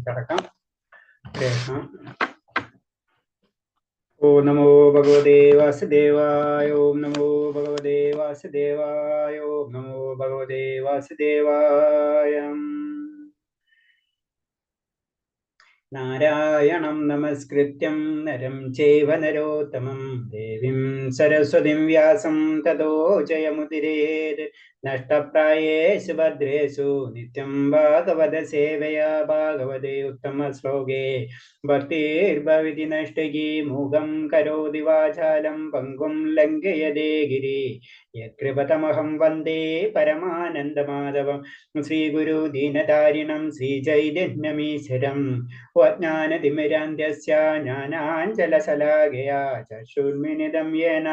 കടക്കാം. ഓം നമോ ഭഗവതേ വാസുദേവായ. ഓം നമോ ഭഗവതേ വാസുദേവായ. ഓം നമോ ഭഗവതേ വാസുദേവായ. നാരായണം നമസ്കൃത്യം നരം ചൈവ നരോത്തമം ദേവീം സരസ്വതീം വ്യാസം തതോ ജയമുദിരേത്. നഷ്ടപ്രായേഷു ഭദ്രേഷു നിത്യം ഭാഗവത സേവയാ ഭാഗവതേ ഉത്തമ ശ്ലോകേ ഭക്തിർഭവതി നഷ്ടകി മൂകം കരോതി വാചാലം പങ്കും ലംഘയതേ ഗിരി യത്കൃപതമഹം വന്ദേ പരമാനന്ദമാധവം. ശ്രീഗുരു ദീനതാരിണം ശ്രീചൈതന്യമീശ്വരം ജ്ഞാനതിമിരാന്ധ്യസ്യ ജ്ഞാനാഞ്ജലശലാകയാ ചക്ഷുർമിലിതം യേന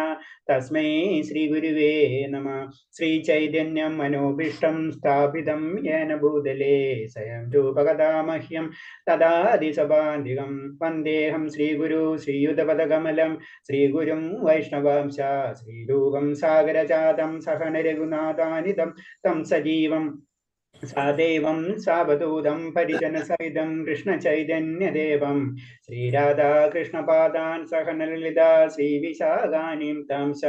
തസ്മൈ ശ്രീഗുരുവേ നമഃ. ശ്രീചൈതന്യം മനോഭീഷ്ടം സ്ഥാപിതം യേന ഭൂതലേ സ്വയം രൂപകഥാ മഹ്യം തദാദിസഭാന്തികം. വന്ദേഹം ശ്രീഗുരു ശ്രീയുതപദകമലം ശ്രീഗുരും വൈഷ്ണവാംശ ശ്രീരൂപം സാഗരജാതം സഹന രഘുനാഥാനിതം തം സജീവം സാദേവം സാവധൂതം പരിജനസഹിതം കൃഷ്ണചൈതന്യദേവം ശ്രീരാധാകൃഷ്ണപാദാൻ സഹനലളിതാ ശ്രീവിശാഖാനീം താംസ.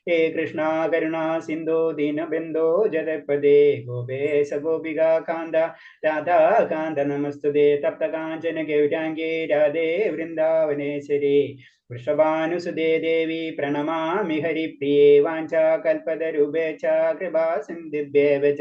ഹേ കൃഷ്ണ കരുണാ സിന്ധോ ദീനബന്ധോ ജഗത്പദേ ഗോപേശ ഗോപികാ കാന്ത രാധാകാന്ത നമസ്തുതേ. തപ്തകാഞ്ചന ഗൗരാംഗേ രാധേ വൃന്ദാവനേശ്വരി വൃഷഭാനുസുതേ ദേവി പ്രണമാമി ഹരിപ്രിയേ. വാഞ്ചാകൽപതരുഭേച്ഛ കൃപാ സിന്ധിഭ്യേവ ച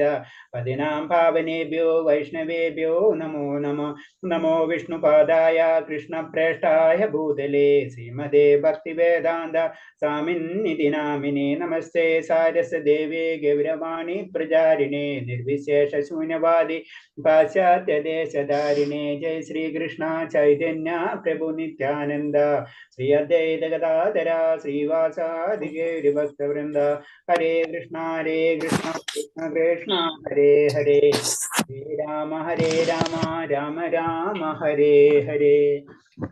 പതിനാം പാവനേഭ്യോ വൈഷ്ണവേഭ്യോ നമോ നമഃ. നമോ വിഷ്ണുപാദായ കൃഷ്ണപ്രേഷ്ഠായ ഭൂതലേ ശ്രീമതേ ഭക്തിവേദാന്ത സ്വാമിന്നിതി നാമിനേ. നമസ്തേ സാരസ്വതദേവേ ഗൗരവാണി പ്രചാരിണേ നിർവിശേഷ ശൂന്യവാദി പാശ്ചാത്യദേശധാരിണേ. ജയ ശ്രീകൃഷ്ണ ചൈതന്യ പ്രഭു നിത്യാനന്ദ ശ്രീ അദ്വൈത ഗദാധര ശ്രീവാസാദി ഗൗരഭക്തവൃന്ദ. ഹരേ കൃഷ്ണ കൃഷ്ണ കൃഷ്ണ ഹരേ ഹരേ. ഹരേ രാമ രാമ രാമ ഹരേ ഹരേ.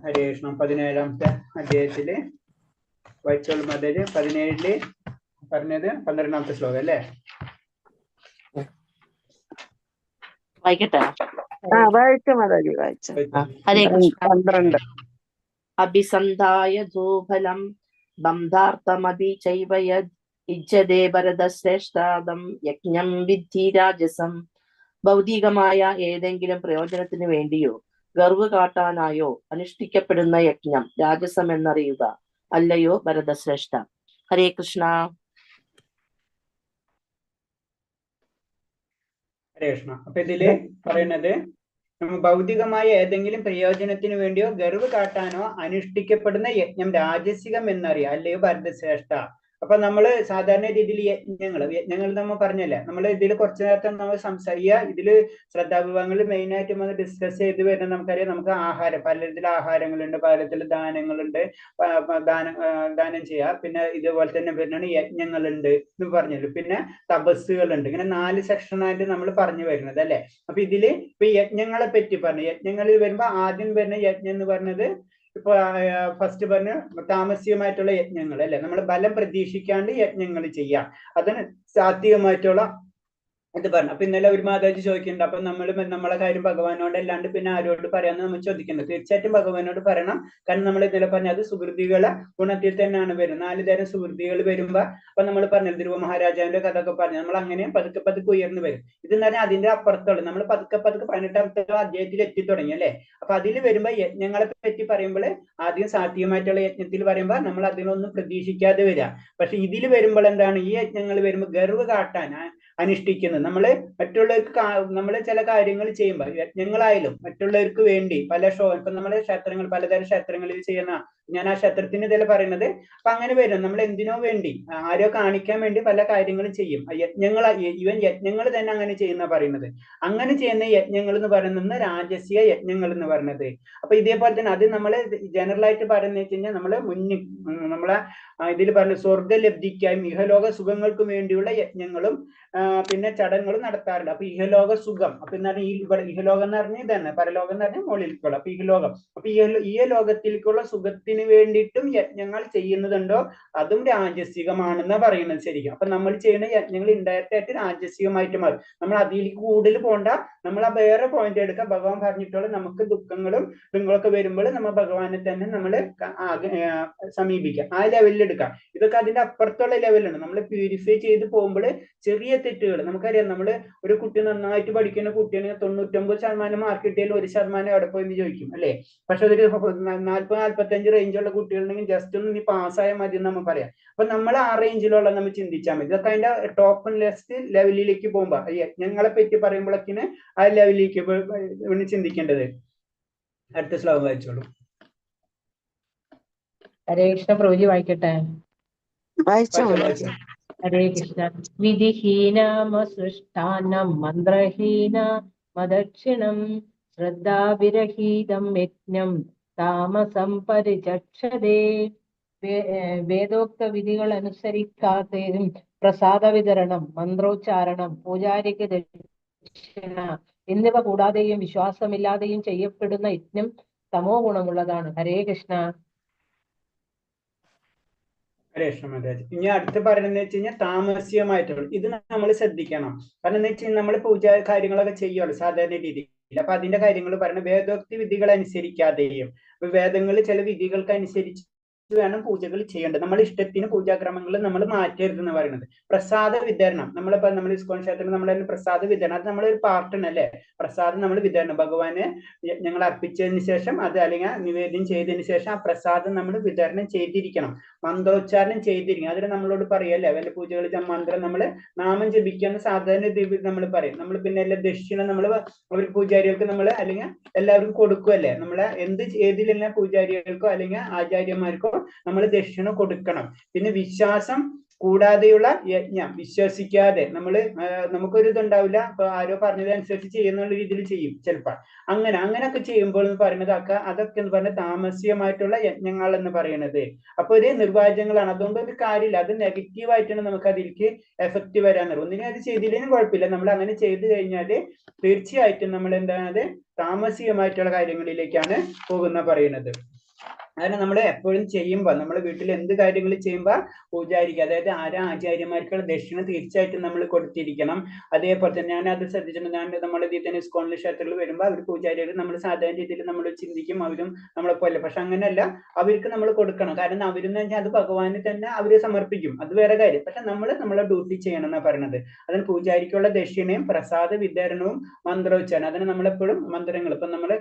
ഹരേ കൃഷ്ണ. 17ാമത്തെ അധ്യായത്തില് വായിച്ചോളൂ മതര്. 17 പറഞ്ഞത് 12ാമത്തെ ശ്ലോകം അല്ലേ? വായിക്കട്ടെ. ഹരേ കൃഷ്ണ. 12. അഭിസന്ധായ ധൂഫലം ബന്ധാർത്ഥമപി ചൈവ യദ് ഇജ്ജതേ ഭരതശ്രേഷ്ഠാദം യജ്ഞം വിദ്ധി രാജസം. ഭൗതികമായ ഏതെങ്കിലും പ്രയോജനത്തിനു വേണ്ടിയോ ഗർവ് കാട്ടാനായോ അനുഷ്ഠിക്കപ്പെടുന്ന യജ്ഞം രാജസം എന്നറിയുക, അല്ലയോ ഭരതശ്രേഷ്ഠ. ഹരേ കൃഷ്ണ. ഹരേ കൃഷ്ണ. അപ്പൊ ഇതില് പറയുന്നത് ഭൗതികമായ ഏതെങ്കിലും പ്രയോജനത്തിന് വേണ്ടിയോ ഗർവ് കാട്ടാനോ അനുഷ്ഠിക്കപ്പെടുന്ന യജ്ഞം രാജസികം എന്നറിയാം, അല്ലയോ ഭരതശ്രേഷ്ഠ. അപ്പൊ നമ്മള് സാധാരണ രീതിയിൽ യജ്ഞങ്ങൾ നമ്മൾ പറഞ്ഞല്ലേ, നമ്മൾ ഇതിൽ കുറച്ചു നേരത്തെ നമ്മൾ സംസാരിക്കുക. ഇതില് ശ്രദ്ധാവിഭാഗങ്ങൾ മെയിൻ ആയിട്ട് നമ്മൾ ഡിസ്കസ് ചെയ്ത് വരുന്ന നമുക്കറിയാം. നമുക്ക് ആഹാരം, പലതരത്തിലുള്ള ആഹാരങ്ങളുണ്ട്, പലതരത്തിലുള്ള ദാനങ്ങളുണ്ട്, ദാനം ചെയ്യുക. പിന്നെ ഇതുപോലെ തന്നെ വരുന്നതാണ് യജ്ഞങ്ങളുണ്ട് എന്ന് പറഞ്ഞല്ലോ. പിന്നെ തപസ്സുകളുണ്ട്. ഇങ്ങനെ 4 സെക്ഷനായിട്ട് നമ്മൾ പറഞ്ഞു വരുന്നത് അല്ലെ. അപ്പൊ ഇതില് ഇപ്പൊ യജ്ഞങ്ങളെ പറ്റി പറഞ്ഞു. യജ്ഞങ്ങളിൽ വരുമ്പോ ആദ്യം വരുന്ന യജ്ഞം എന്ന് പറഞ്ഞത് ഇപ്പൊ ഫസ്റ്റ് പറഞ്ഞ താമസികമായിട്ടുള്ള യജ്ഞങ്ങൾ അല്ലെ. നമ്മൾ ബലം പ്രതീക്ഷിക്കാണ്ട് യജ്ഞങ്ങൾ ചെയ്യാം. അതിന് സാത്വികമായിട്ടുള്ള ഇത് പറഞ്ഞു. അപ്പൊ ഇന്നലെ ഒരു മാതാജി ചോദിക്കുന്നുണ്ട്, അപ്പൊ നമ്മളെ കാര്യം ഭഗവാനോട് അല്ലാണ്ട് പിന്നെ ആരോട് പറയാന്ന് നമ്മൾ ചോദിക്കുന്നത്. തീർച്ചയായിട്ടും ഭഗവാനോട് പറയണം. കാരണം നമ്മൾ ഇന്നലെ പറഞ്ഞ അത് സുഹൃതികളെ ഗുണത്തിൽ തന്നെയാണ് വരുന്നത്. 4 തരം സുഹൃതികൾ വരുമ്പോ അപ്പൊ നമ്മൾ പറഞ്ഞു ധ്രുവ മഹാരാജാവിന്റെ കഥ ഒക്കെ പറഞ്ഞു. നമ്മൾ അങ്ങനെ പതുക്കെ പതുക്കെ ഉയർന്നു വരും. ഇതെന്ന് പറഞ്ഞാൽ അതിന്റെ അപ്പുറത്തുള്ള നമ്മൾ പതുക്കെ പതുക്കെ 18ാമത്തെ അധ്യായത്തിൽ എത്തി തുടങ്ങി അല്ലെ. അപ്പൊ അതിൽ വരുമ്പോ യജ്ഞങ്ങളെ പറ്റി പറയുമ്പോൾ ആദ്യം സാത്വികമായിട്ടുള്ള യജ്ഞത്തിൽ പറയുമ്പോൾ നമ്മൾ അതിനൊന്നും പ്രതീക്ഷിക്കാതെ വരിക. പക്ഷെ ഇതിൽ വരുമ്പോൾ എന്താണ്, ഈ യജ്ഞങ്ങൾ വരുമ്പോൾ ഗർവ് കാട്ടാൻ അനുഷ്ഠിക്കുന്നത്. നമ്മള് മറ്റുള്ളവർക്ക് നമ്മള് ചില കാര്യങ്ങൾ ചെയ്യുമ്പോൾ യജ്ഞങ്ങളായാലും മറ്റുള്ളവർക്ക് വേണ്ടി ഇപ്പൊ നമ്മളെ ക്ഷേത്രങ്ങൾ, പലതരം ക്ഷേത്രങ്ങളിൽ ചെയ്യുന്ന, ഞാൻ ആ ക്ഷേത്രത്തിന് ഇതിൽ പറയുന്നത്. അപ്പൊ അങ്ങനെ വരും. നമ്മൾ എന്തിനോ വേണ്ടി, ആരോ കാണിക്കാൻ വേണ്ടി പല കാര്യങ്ങളും ചെയ്യും. ഈവൻ യജ്ഞങ്ങൾ തന്നെ അങ്ങനെ ചെയ്യുന്ന പറയുന്നത്. അങ്ങനെ ചെയ്യുന്ന യജ്ഞങ്ങൾ എന്ന് പറയുന്നത് രാജസ്യ യജ്ഞങ്ങൾ എന്ന് പറയുന്നത്. അപ്പൊ ഇതേപോലെ തന്നെ അത് നമ്മള് ജനറൽ ആയിട്ട് പറയുന്നത് വെച്ച് കഴിഞ്ഞാൽ നമ്മളെ ഇതിൽ പറഞ്ഞു സ്വർഗലബ്ധിക്കായും ഇഹലോക സുഖങ്ങൾക്കും വേണ്ടിയുള്ള യജ്ഞങ്ങളും പിന്നെ ചടങ്ങുകളും നടത്താറുണ്ട്. അപ്പൊ ഇഹലോക സുഖം അപ്പൊ എന്താണ് ഈ ഇവിടെ ഇഹലോകം എന്ന് പറഞ്ഞാൽ ഇതന്നെ, പരലോകം എന്ന് പറഞ്ഞാൽ മുകളിലേക്കുള്ള, അപ്പൊ ഇഹലോകം അപ്പൊ ഈ ലോകത്തിലേക്കുള്ള സുഖത്തിന് വേണ്ടിയിട്ടും യജ്ഞങ്ങൾ ചെയ്യുന്നതുണ്ടോ അതും രാജസികമാണെന്നാ പറയുന്നത് ശരിക്കും. അപ്പൊ നമ്മൾ ചെയ്യുന്ന യജ്ഞങ്ങൾ ഇൻഡയറക്റ്റ് ആയിട്ട് രാജസികമായിട്ട് മാറും. നമ്മൾ അതിലേക്ക് കൂടുതൽ പോണ്ട, നമ്മൾ ആ വേറെ പോയിന്റ് എടുക്കുക. ഭഗവാൻ പറഞ്ഞിട്ടുള്ള നമുക്ക് ദുഃഖങ്ങളും നിങ്ങളൊക്കെ വരുമ്പോൾ നമ്മൾ ഭഗവാനെ തന്നെ നമ്മൾ സമീപിക്കാം, ആ ലെവലിൽ എടുക്കാം. ഇതൊക്കെ അതിന്റെ അപ്പുറത്തുള്ള ലെവലാണ്. നമ്മൾ പ്യൂരിഫൈ ചെയ്ത് പോകുമ്പോൾ ചെറിയ തെറ്റുകൾ നമുക്കറിയാം. നമ്മൾ ഒരു കുട്ടി നന്നായിട്ട് പഠിക്കുന്ന കുട്ടിയാണെങ്കിൽ 99% മാർക്ക് കിട്ടിയാലും 1% എവിടെ പോയെന്ന് ചോദിക്കും അല്ലെ. പക്ഷെ അതൊരു 40-45 റേഞ്ചുള്ള കുട്ടികളുണ്ടെങ്കിൽ ജസ്റ്റ് ഒന്ന് നീ പാസ്സായാൽ മതി എന്ന് നമ്മൾ പറയാം. അപ്പൊ നമ്മൾ ആ റേഞ്ചിലുള്ള നമ്മൾ ചിന്തിച്ചാൽ മതി. ഇതൊക്കെ അതിന്റെ ടോപ്പ് ആൻഡ് ലെഫ്റ്റ് ലെവലിലേക്ക് പോകുമ്പോ യജ്ഞങ്ങളെ പറ്റി പറയുമ്പോഴേക്കിന് ആ ലെവലിലേക്ക് ചിന്തിക്കേണ്ടത്. അടുത്ത ശ്ലോകം വായിച്ചോളൂ. ഹരേ കൃഷ്ണ. പ്രഭുജി വായിക്കട്ടെ. വായിച്ചോ. ഹരേ കൃഷ്ണ. വിധിഹീനാമസൃഷ്ടാനം മന്ത്രഹീന മദക്ഷിണം ശ്രദ്ധാവിരഹീതം യജ്ഞം താമസം പരിചക്ഷതേ. വേദോക്ത വിധികൾ അനുസരിക്കാത്തതും പ്രസാദ വിതരണം, മന്ത്രോച്ചാരണം, പൂജാരിക്ക് ദക്ഷിണ എന്നിവ കൂടാതെയും വിശ്വാസമില്ലാതെയും ചെയ്യപ്പെടുന്ന യജ്ഞം തമോ ഗുണമുള്ളതാണ്. ഹരേ കൃഷ്ണ. ഹരേ കൃഷ്ണ മാതാജി. ഇനി അടുത്ത് പറയുന്നത് വെച്ച് കഴിഞ്ഞാൽ താമസികമായിട്ടുള്ള ഇത് നമ്മൾ ശ്രദ്ധിക്കണം. കാരണം എന്താ വെച്ച് കഴിഞ്ഞാൽ നമ്മൾ പൂജ കാര്യങ്ങളൊക്കെ ചെയ്യുമല്ലോ സാധാരണ രീതിയിൽ. അപ്പൊ അതിന്റെ കാര്യങ്ങൾ പറയുന്നത് വേദോക്തി വിധികൾ അനുസരിക്കാതെയും, വേദങ്ങളിൽ ചില വിധികൾക്ക് അനുസരിച്ച് വേണം പൂജകൾ ചെയ്യേണ്ടത്. നമ്മൾ ഇഷ്ടത്തിന് പൂജാക്രമങ്ങൾ നമ്മൾ മാറ്റരുത് എന്ന് പറയുന്നത്. പ്രസാദ വിതരണം നമ്മളിപ്പോ നമ്മൾ ഇസ്കോൺ ക്ഷേത്രത്തിൽ നമ്മൾ പ്രസാദ വിതരണം അത് നമ്മളൊരു പാർട്ടാണ് അല്ലെ. പ്രസാദം നമ്മൾ വിതരണം ഭഗവാന് ഞങ്ങൾ അർപ്പിച്ചതിന് ശേഷം അത് അല്ലെങ്കിൽ നിവേദ്യം ചെയ്തതിന് ശേഷം ആ പ്രസാദം നമ്മൾ വിതരണം ചെയ്തിരിക്കണം, മന്ത്രോച്ചാരണം ചെയ്തിരിക്കണം. അതിന് നമ്മളോട് പറയല്ലേ വല്ല പൂജകൾ മന്ത്രം നമ്മൾ നാമം ജപിക്കുന്ന സാധാരണ നമ്മൾ പറയും. നമ്മൾ പിന്നെ എല്ലാ ദക്ഷിണ നമ്മൾ ഒരു പൂജാരികൾക്ക് നമ്മൾ അല്ലെങ്കിൽ എല്ലാവർക്കും കൊടുക്കുമല്ലേ. നമ്മളെ ഏതിലെല്ലാം പൂജാരികൾക്കോ അല്ലെങ്കിൽ ആചാര്യന്മാർക്കോ നമ്മൾ ദക്ഷിണ കൊടുക്കണം. പിന്നെ വിശ്വാസം കൂടാതെയുള്ള യജ്ഞം, വിശ്വസിക്കാതെ നമുക്കൊരു ഇതുണ്ടാവില്ല, അപ്പൊ ആരോ പറഞ്ഞതനുസരിച്ച് ചെയ്യുന്ന രീതിയിൽ ചെയ്യും ചിലപ്പോൾ. അങ്ങനെയൊക്കെ ചെയ്യുമ്പോൾ എന്ന് പറയുന്നത് അതൊക്കെ എന്ന് പറഞ്ഞാൽ താമസികമായിട്ടുള്ള യജ്ഞങ്ങൾ എന്ന് പറയുന്നത്. അപ്പൊ ഒരു നിർവാചകങ്ങളാണ്. അതുകൊണ്ട് ഒരു കാര്യമില്ല, അത് നെഗറ്റീവായിട്ടാണ് നമുക്ക് അതിലേക്ക് എഫക്റ്റ് വരാന്നുള്ളത്. ഒന്നിനും അത് ചെയ്തില്ലെങ്കിലും കുഴപ്പമില്ല. നമ്മൾ അങ്ങനെ ചെയ്തു കഴിഞ്ഞാല് തീർച്ചയായിട്ടും നമ്മൾ എന്താണ് താമസികമായിട്ടുള്ള കാര്യങ്ങളിലേക്കാണ് പോകുന്ന പറയുന്നത്. അതിന് നമ്മൾ എപ്പോഴും ചെയ്യുമ്പോൾ നമ്മൾ വീട്ടിൽ എന്ത് കാര്യങ്ങൾ ചെയ്യുമ്പോൾ പൂജാരിക്ക് അതായത് ആചാര്യന്മാർക്കുള്ള ദക്ഷിണ തീർച്ചയായിട്ടും നമ്മൾ കൊടുത്തിരിക്കണം. അതേപോലെ തന്നെ ഞാൻ അത് ശ്രദ്ധിച്ചിട്ടുണ്ട്. ഞാൻ നമ്മുടെ ഇതിൽ തന്നെ ഇസ്കോൺ ക്ഷേത്രത്തിൽ വരുമ്പോൾ അവർ പൂജാരികൾ നമ്മൾ സാധാരണ രീതിയിൽ നമ്മൾ ചിന്തിക്കും അവരും നമ്മളെ പോലെ. പക്ഷെ അങ്ങനെയല്ല, അവർക്ക് നമ്മൾ കൊടുക്കണം. കാരണം അവരെന്ന് വെച്ചാൽ അത് ഭഗവാന് തന്നെ അവര് സമർപ്പിക്കും, അത് വേറെ കാര്യം. പക്ഷെ നമ്മളെ ഡ്യൂട്ടി ചെയ്യണം എന്നാണ് പറയുന്നത്. അതിന് പൂജാരിക്കുള്ള ദക്ഷിണയും പ്രസാദ വിതരണവും മന്ത്രോച്ചാരണം, അതിന് നമ്മളെപ്പോഴും മന്ത്രങ്ങൾ ഇപ്പൊ നമ്മൾ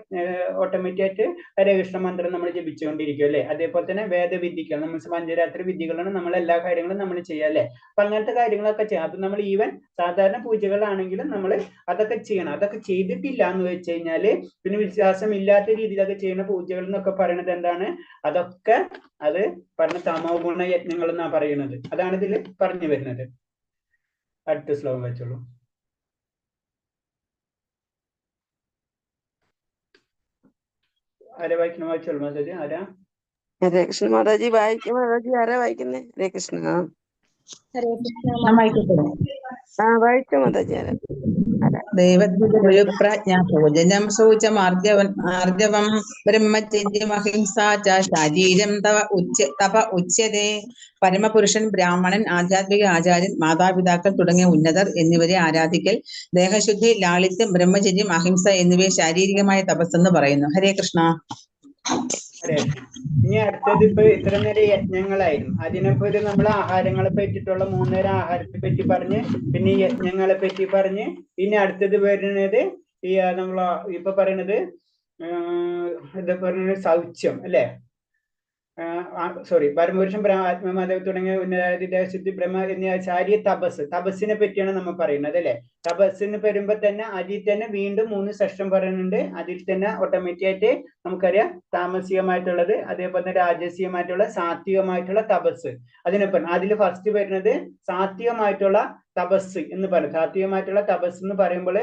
ഓട്ടോമാറ്റിക് ആയിട്ട് ഹരേ കൃഷ്ണ മന്ത്രം നമ്മൾ ജപിച്ചുകൊണ്ടിരിക്കും അല്ലെ. അതേപോലെ തന്നെ വേദവിദ്യകൾ നമ്മൾ പഞ്ചരാത്രി വിദ്യകളാണ് നമ്മൾ എല്ലാ കാര്യങ്ങളും നമ്മൾ ചെയ്യുക അല്ലെ. അപ്പൊ അങ്ങനത്തെ കാര്യങ്ങളൊക്കെ ചെയ്യാം. അപ്പൊ നമ്മൾ ഈവൻ സാധാരണ പൂജകളാണെങ്കിലും നമ്മൾ അതൊക്കെ ചെയ്യണം. അതൊക്കെ ചെയ്തിട്ടില്ല എന്ന് വെച്ച് കഴിഞ്ഞാല് പിന്നെ വിശ്വാസം ഇല്ലാത്ത രീതിയിലൊക്കെ ചെയ്യുന്ന പൂജകൾ എന്നൊക്കെ പറയുന്നത് എന്താണ്, അതൊക്കെ അത് പറഞ്ഞ തമോ ഗുണ യജ്ഞങ്ങൾ എന്നാ പറയുന്നത്. അതാണ് ഇതിൽ പറഞ്ഞു വരുന്നത്. അടുത്ത ശ്ലോകം വെച്ചോളൂ. ആരാ വായിക്കണം? വായിച്ചോളൂ മാതാജി. ആരാ? ഹരേ കൃഷ്ണ മാതാജി വായിക്കും. മാതാജി ആരാ വായിക്കുന്നേ? ഹരേ കൃഷ്ണ. വായിച്ചോ മാതാജി. ആരാ? ദൈവപ്രജ്ഞ ഭോജനം ശൗചം ആർജവം ബ്രഹ്മചര്യമഹിംസ ച ശരീരം തപ ഉച്യതേ. പരമപുരുഷൻ, ബ്രാഹ്മണൻ, ആധ്യാത്മിക ആചാര്യൻ, മാതാപിതാക്കൾ തുടങ്ങിയ ഉന്നതർ എന്നിവരെ ആരാധിക്കൽ, ദേഹശുദ്ധി, ലാളിത്യം, ബ്രഹ്മചര്യം, അഹിംസ എന്നിവയെ ശാരീരികമായ തപസ്സെന്ന് പറയുന്നു. ഹരേ കൃഷ്ണ. ഇനി അടുത്തത് ഇപ്പൊ ഇത്ര നേരം യജ്ഞങ്ങളായിരുന്നു. അതിനിപ്പോ ഒരു നമ്മൾ ആഹാരങ്ങളെ പറ്റിയിട്ടുള്ള 3 നേരം ആഹാരത്തെ പറ്റി പറഞ്ഞ്, പിന്നെ യജ്ഞങ്ങളെ പറ്റി പറഞ്ഞ്, പിന്നെ അടുത്തത് വരുന്നത് ഈ നമ്മൾ ഇപ്പൊ പറയുന്നത് എന്താ പറയുന്നത് ശൗച്യം അല്ലെ. പരമപുരുഷൻ, ആത്മമാധവ് തുടങ്ങിയ ഉന്നതാശുദ്ധി, ബ്രഹ്മ എന്നീ ശാരീരിക തപസ്സിനെ പറ്റിയാണ് നമ്മൾ പറയുന്നത് അല്ലെ. തപസ്സിന് വരുമ്പോ തന്നെ അതിൽ തന്നെ വീണ്ടും 3 സെഷൻ പറയുന്നുണ്ട്. അതിൽ തന്നെ ഓട്ടോമാറ്റിക് ആയിട്ട് നമുക്കറിയാം താമസികമായിട്ടുള്ളത്, അതേപോലെ തന്നെ രാജസീയമായിട്ടുള്ള സാത്വികമായിട്ടുള്ള തപസ്. അതിനൊപ്പം അതിൽ ഫസ്റ്റ് വരുന്നത് സാത്വികമായിട്ടുള്ള തപസ് എന്ന് പറയും. സാത്വികമായിട്ടുള്ള തപസ് എന്ന് പറയുമ്പോൾ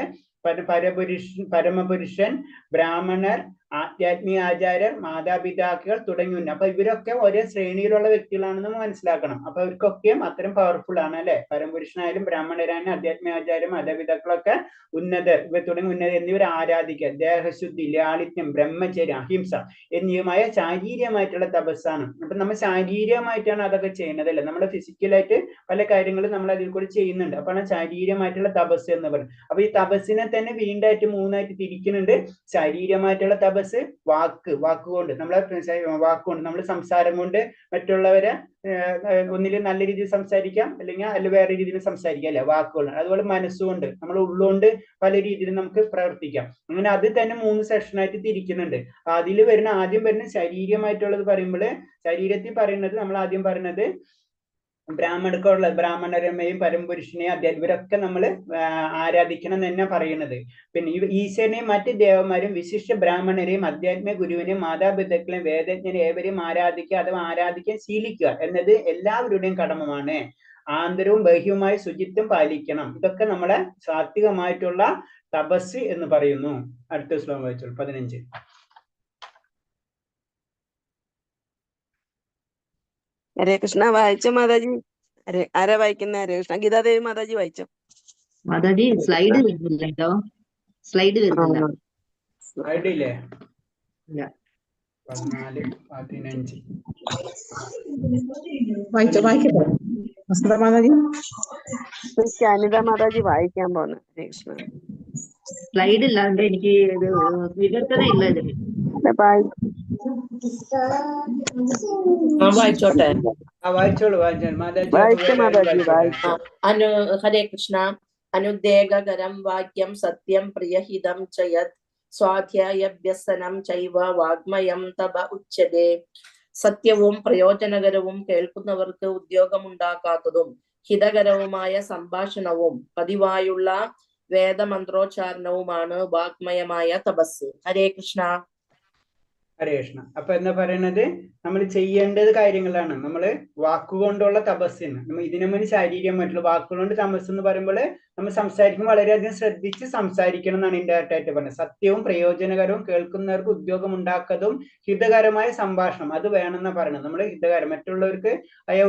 പരമപുരുഷൻ, ബ്രാഹ്മണർ, ആധ്യാത്മിക ആചാര്യർ, മാതാപിതാക്കൾ തുടങ്ങിയ. അപ്പൊ ഇവരൊക്കെ ഒരേ ശ്രേണിയിലുള്ള വ്യക്തികളാണെന്ന് നമ്മൾ മനസ്സിലാക്കണം. അപ്പൊ ഇവർക്കൊക്കെയും അത്തരം പവർഫുൾ ആണ് അല്ലെ. പരമപുരുഷനായാലും ബ്രാഹ്മണരായാലും ആധ്യാത്മിക മാതാപിതാക്കളൊക്കെ ഉന്നതർ തുടങ്ങി ഉന്നതർ എന്നിവർ ആരാധിക്കുക. ദേഹശുദ്ധി, ലാളിത്യം, ബ്രഹ്മചര്യം, അഹിംസ എന്നിവയുമായ ശാരീരികമായിട്ടുള്ള തപസ്സാണ്. അപ്പൊ നമ്മൾ ശാരീരികമായിട്ടാണ് അതൊക്കെ ചെയ്യുന്നത് അല്ലെ. നമ്മുടെ ഫിസിക്കലായിട്ട് പല കാര്യങ്ങളും നമ്മൾ അതിൽ കൂടി ചെയ്യുന്നുണ്ട്. അപ്പൊ ശാരീരികമായിട്ടുള്ള തപസ് എന്ന് പറയുന്നത്. അപ്പൊ ഈ തപസ്സിനെ തന്നെ വീണ്ടായിട്ട് മൂന്നായിട്ട് തിരിക്കുന്നുണ്ട്. ശാരീരികമായിട്ടുള്ള തപസ്, വാക്കുകൊണ്ട് നമ്മളെ വാക്കുകൊണ്ട് നമ്മൾ സംസാരം കൊണ്ട് മറ്റുള്ളവരെ ഒന്നിലും നല്ല രീതിയിൽ സംസാരിക്കാം, അല്ലെങ്കിൽ വേറെ രീതിയിൽ സംസാരിക്കാം അല്ലെ, വാക്കുകൊണ്ട്. അതുപോലെ മനസ്സുകൊണ്ട് നമ്മൾ ഉള്ളുകൊണ്ട് പല രീതിയിൽ നമുക്ക് പ്രവർത്തിക്കാം. അങ്ങനെ അത് തന്നെ 3 സെഷനായിട്ട് തിരിക്കുന്നുണ്ട്. അതിൽ ആദ്യം വരുന്ന ശാരീരികമായിട്ടുള്ളത് പറയുമ്പോൾ, ശരീരത്തിൽ പറയുന്നത് നമ്മൾ ആദ്യം പറയുന്നത് ബ്രാഹ്മണരമ്മയും പരമപുരുഷനെയും ഇവരൊക്കെ നമ്മൾ ആരാധിക്കണം എന്ന് തന്നെ പറയുന്നത്. പിന്നെ ഈശ്വരനെയും മറ്റ് ദേവന്മാരും വിശിഷ്ട ബ്രാഹ്മണരെയും അധ്യാത്മിക ഗുരുവിനെയും മാതാപിതാക്കളെയും വേദജ്ഞരെ ഏവരെയും ആരാധിക്കുക അഥവാ ആരാധിക്കാൻ ശീലിക്കുക എന്നത് എല്ലാവരുടെയും കടമമാണ്. ആന്തരവും ബാഹ്യവുമായ ശുചിത്വം പാലിക്കണം. ഇതൊക്കെ നമ്മളെ സാത്വികമായിട്ടുള്ള തപസ് എന്ന് പറയുന്നു. അടുത്ത ശ്ലോകം വായിച്ചോളൂ, 15. ഹരേ കൃഷ്ണ വായിച്ചോ മാതാജി? ആരാ വായിക്കുന്ന? ഹരേ കൃഷ്ണ. ഗീതാദേവി മാതാജി വായിച്ചോ? മാതാജി സ്ലൈഡ് വരുന്നില്ല കേട്ടോ, സ്ലൈഡ് വരുന്നില്ല. സ്ലൈഡില്ലേ? ഇല്ല. 14, 15. വായിക്കട്ടെ വസന്ത മാതാജി? അനിത മാതാജി വായിക്കാൻ പോന്നു. ഹരേ കൃഷ്ണ. സ്ലൈഡ് ഇല്ലാണ്ട് എനിക്ക് ഇത് വിവർത്തന ഇല്ല ഇതിന്. വായിച്ചോട്ടെ. വായിച്ചോളൂ മാതാജി വായിച്ചോ. ഹരേ കൃഷ്ണ. അനുദേഹകരം വാക്യം സത്യം പ്രിയഹിതം ചയത് സ്വാധ്യായഭ്യസനം ചൈവ വാഗ്മയം തപ ഉച്യതേ. സത്യവും പ്രയോജനകരവും കേൾക്കുന്നവർക്ക് ഉദ്യോഗമുണ്ടാക്കാത്തതും ഹിതകരവുമായ സംഭാഷണവും പതിവായുള്ള വേദമന്ത്രോച്ചാരണവുമാണ് വാഗ്മയമായ തപസ്. ഹരേ കൃഷ്ണ. ഹരേ കൃഷ്ണ. അപ്പൊ എന്താ പറയണത്, നമ്മൾ ചെയ്യേണ്ടത് കാര്യങ്ങളാണ്. നമ്മൾ വാക്കുകൊണ്ടുള്ള തപസ്സിന് നമ്മൾ ഇതിനു മുന്നേ ശാരീരികമായിട്ടുള്ള വാക്കുകൊണ്ട് തപസ് എന്ന് പറയുമ്പോൾ നമ്മൾ സംസാരിക്കുമ്പോൾ വളരെയധികം ശ്രദ്ധിച്ച് സംസാരിക്കണം എന്നാണ് ഇൻഡയറക്റ്റ് ആയിട്ട് പറഞ്ഞത്. സത്യവും പ്രയോജനകരവും കേൾക്കുന്നവർക്ക് ഉദ്യോഗം ഉണ്ടാക്കതും ഹിതകരമായ സംഭാഷണം അത് വേണമെന്നാണ് പറയുന്നത്. നമ്മൾ ഹിതകരം മറ്റുള്ളവർക്ക്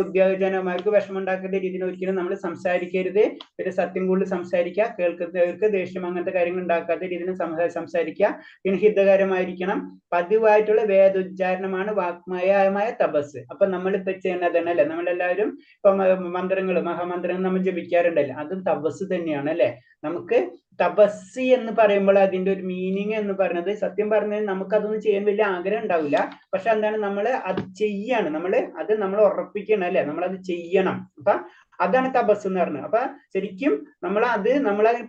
ഉദ്യോഗജനമാർക്ക് വിഷമമുണ്ടാക്കുന്ന രീതിയിൽ ഒരിക്കലും നമ്മൾ സംസാരിക്കരുത്. പിന്നെ സത്യം കൂടുതൽ സംസാരിക്കുക, കേൾക്കുന്നവർക്ക് ദേഷ്യം അങ്ങനത്തെ കാര്യങ്ങൾ ഉണ്ടാക്കാത്ത രീതിയിൽ സംസാരിക്കുക. പിന്നെ ഹിതകരമായിരിക്കണം. പതിവായിട്ടുള്ള വേദോച്ചാരണമാണ് വാഗ്മയമായ തപസ്. അപ്പൊ നമ്മളിപ്പോ ചെയ്യുന്നതാണ് അല്ലെ, നമ്മളെല്ലാവരും ഇപ്പൊ മന്ത്രങ്ങൾ, മഹാമന്ത്രങ്ങൾ നമ്മൾ ജപിക്കാറുണ്ടല്ലോ, അതും തപസ് തന്നെയാണ് അല്ലെ. നമുക്ക് തപസ് എന്ന് പറയുമ്പോൾ അതിന്റെ ഒരു മീനിങ് എന്ന് പറയുന്നത്, സത്യം പറഞ്ഞാൽ നമുക്ക് അതൊന്നും ചെയ്യാൻ വലിയ ആഗ്രഹം ഉണ്ടാവില്ല. പക്ഷെ എന്താണ്, നമ്മൾ അത് ചെയ്യാണ്, നമ്മൾ ഉറപ്പിക്കണം അല്ലെ, നമ്മളത് ചെയ്യണം. അപ്പൊ അതാണ് തപസ് എന്ന് പറഞ്ഞത്. അപ്പൊ ശരിക്കും നമ്മളത്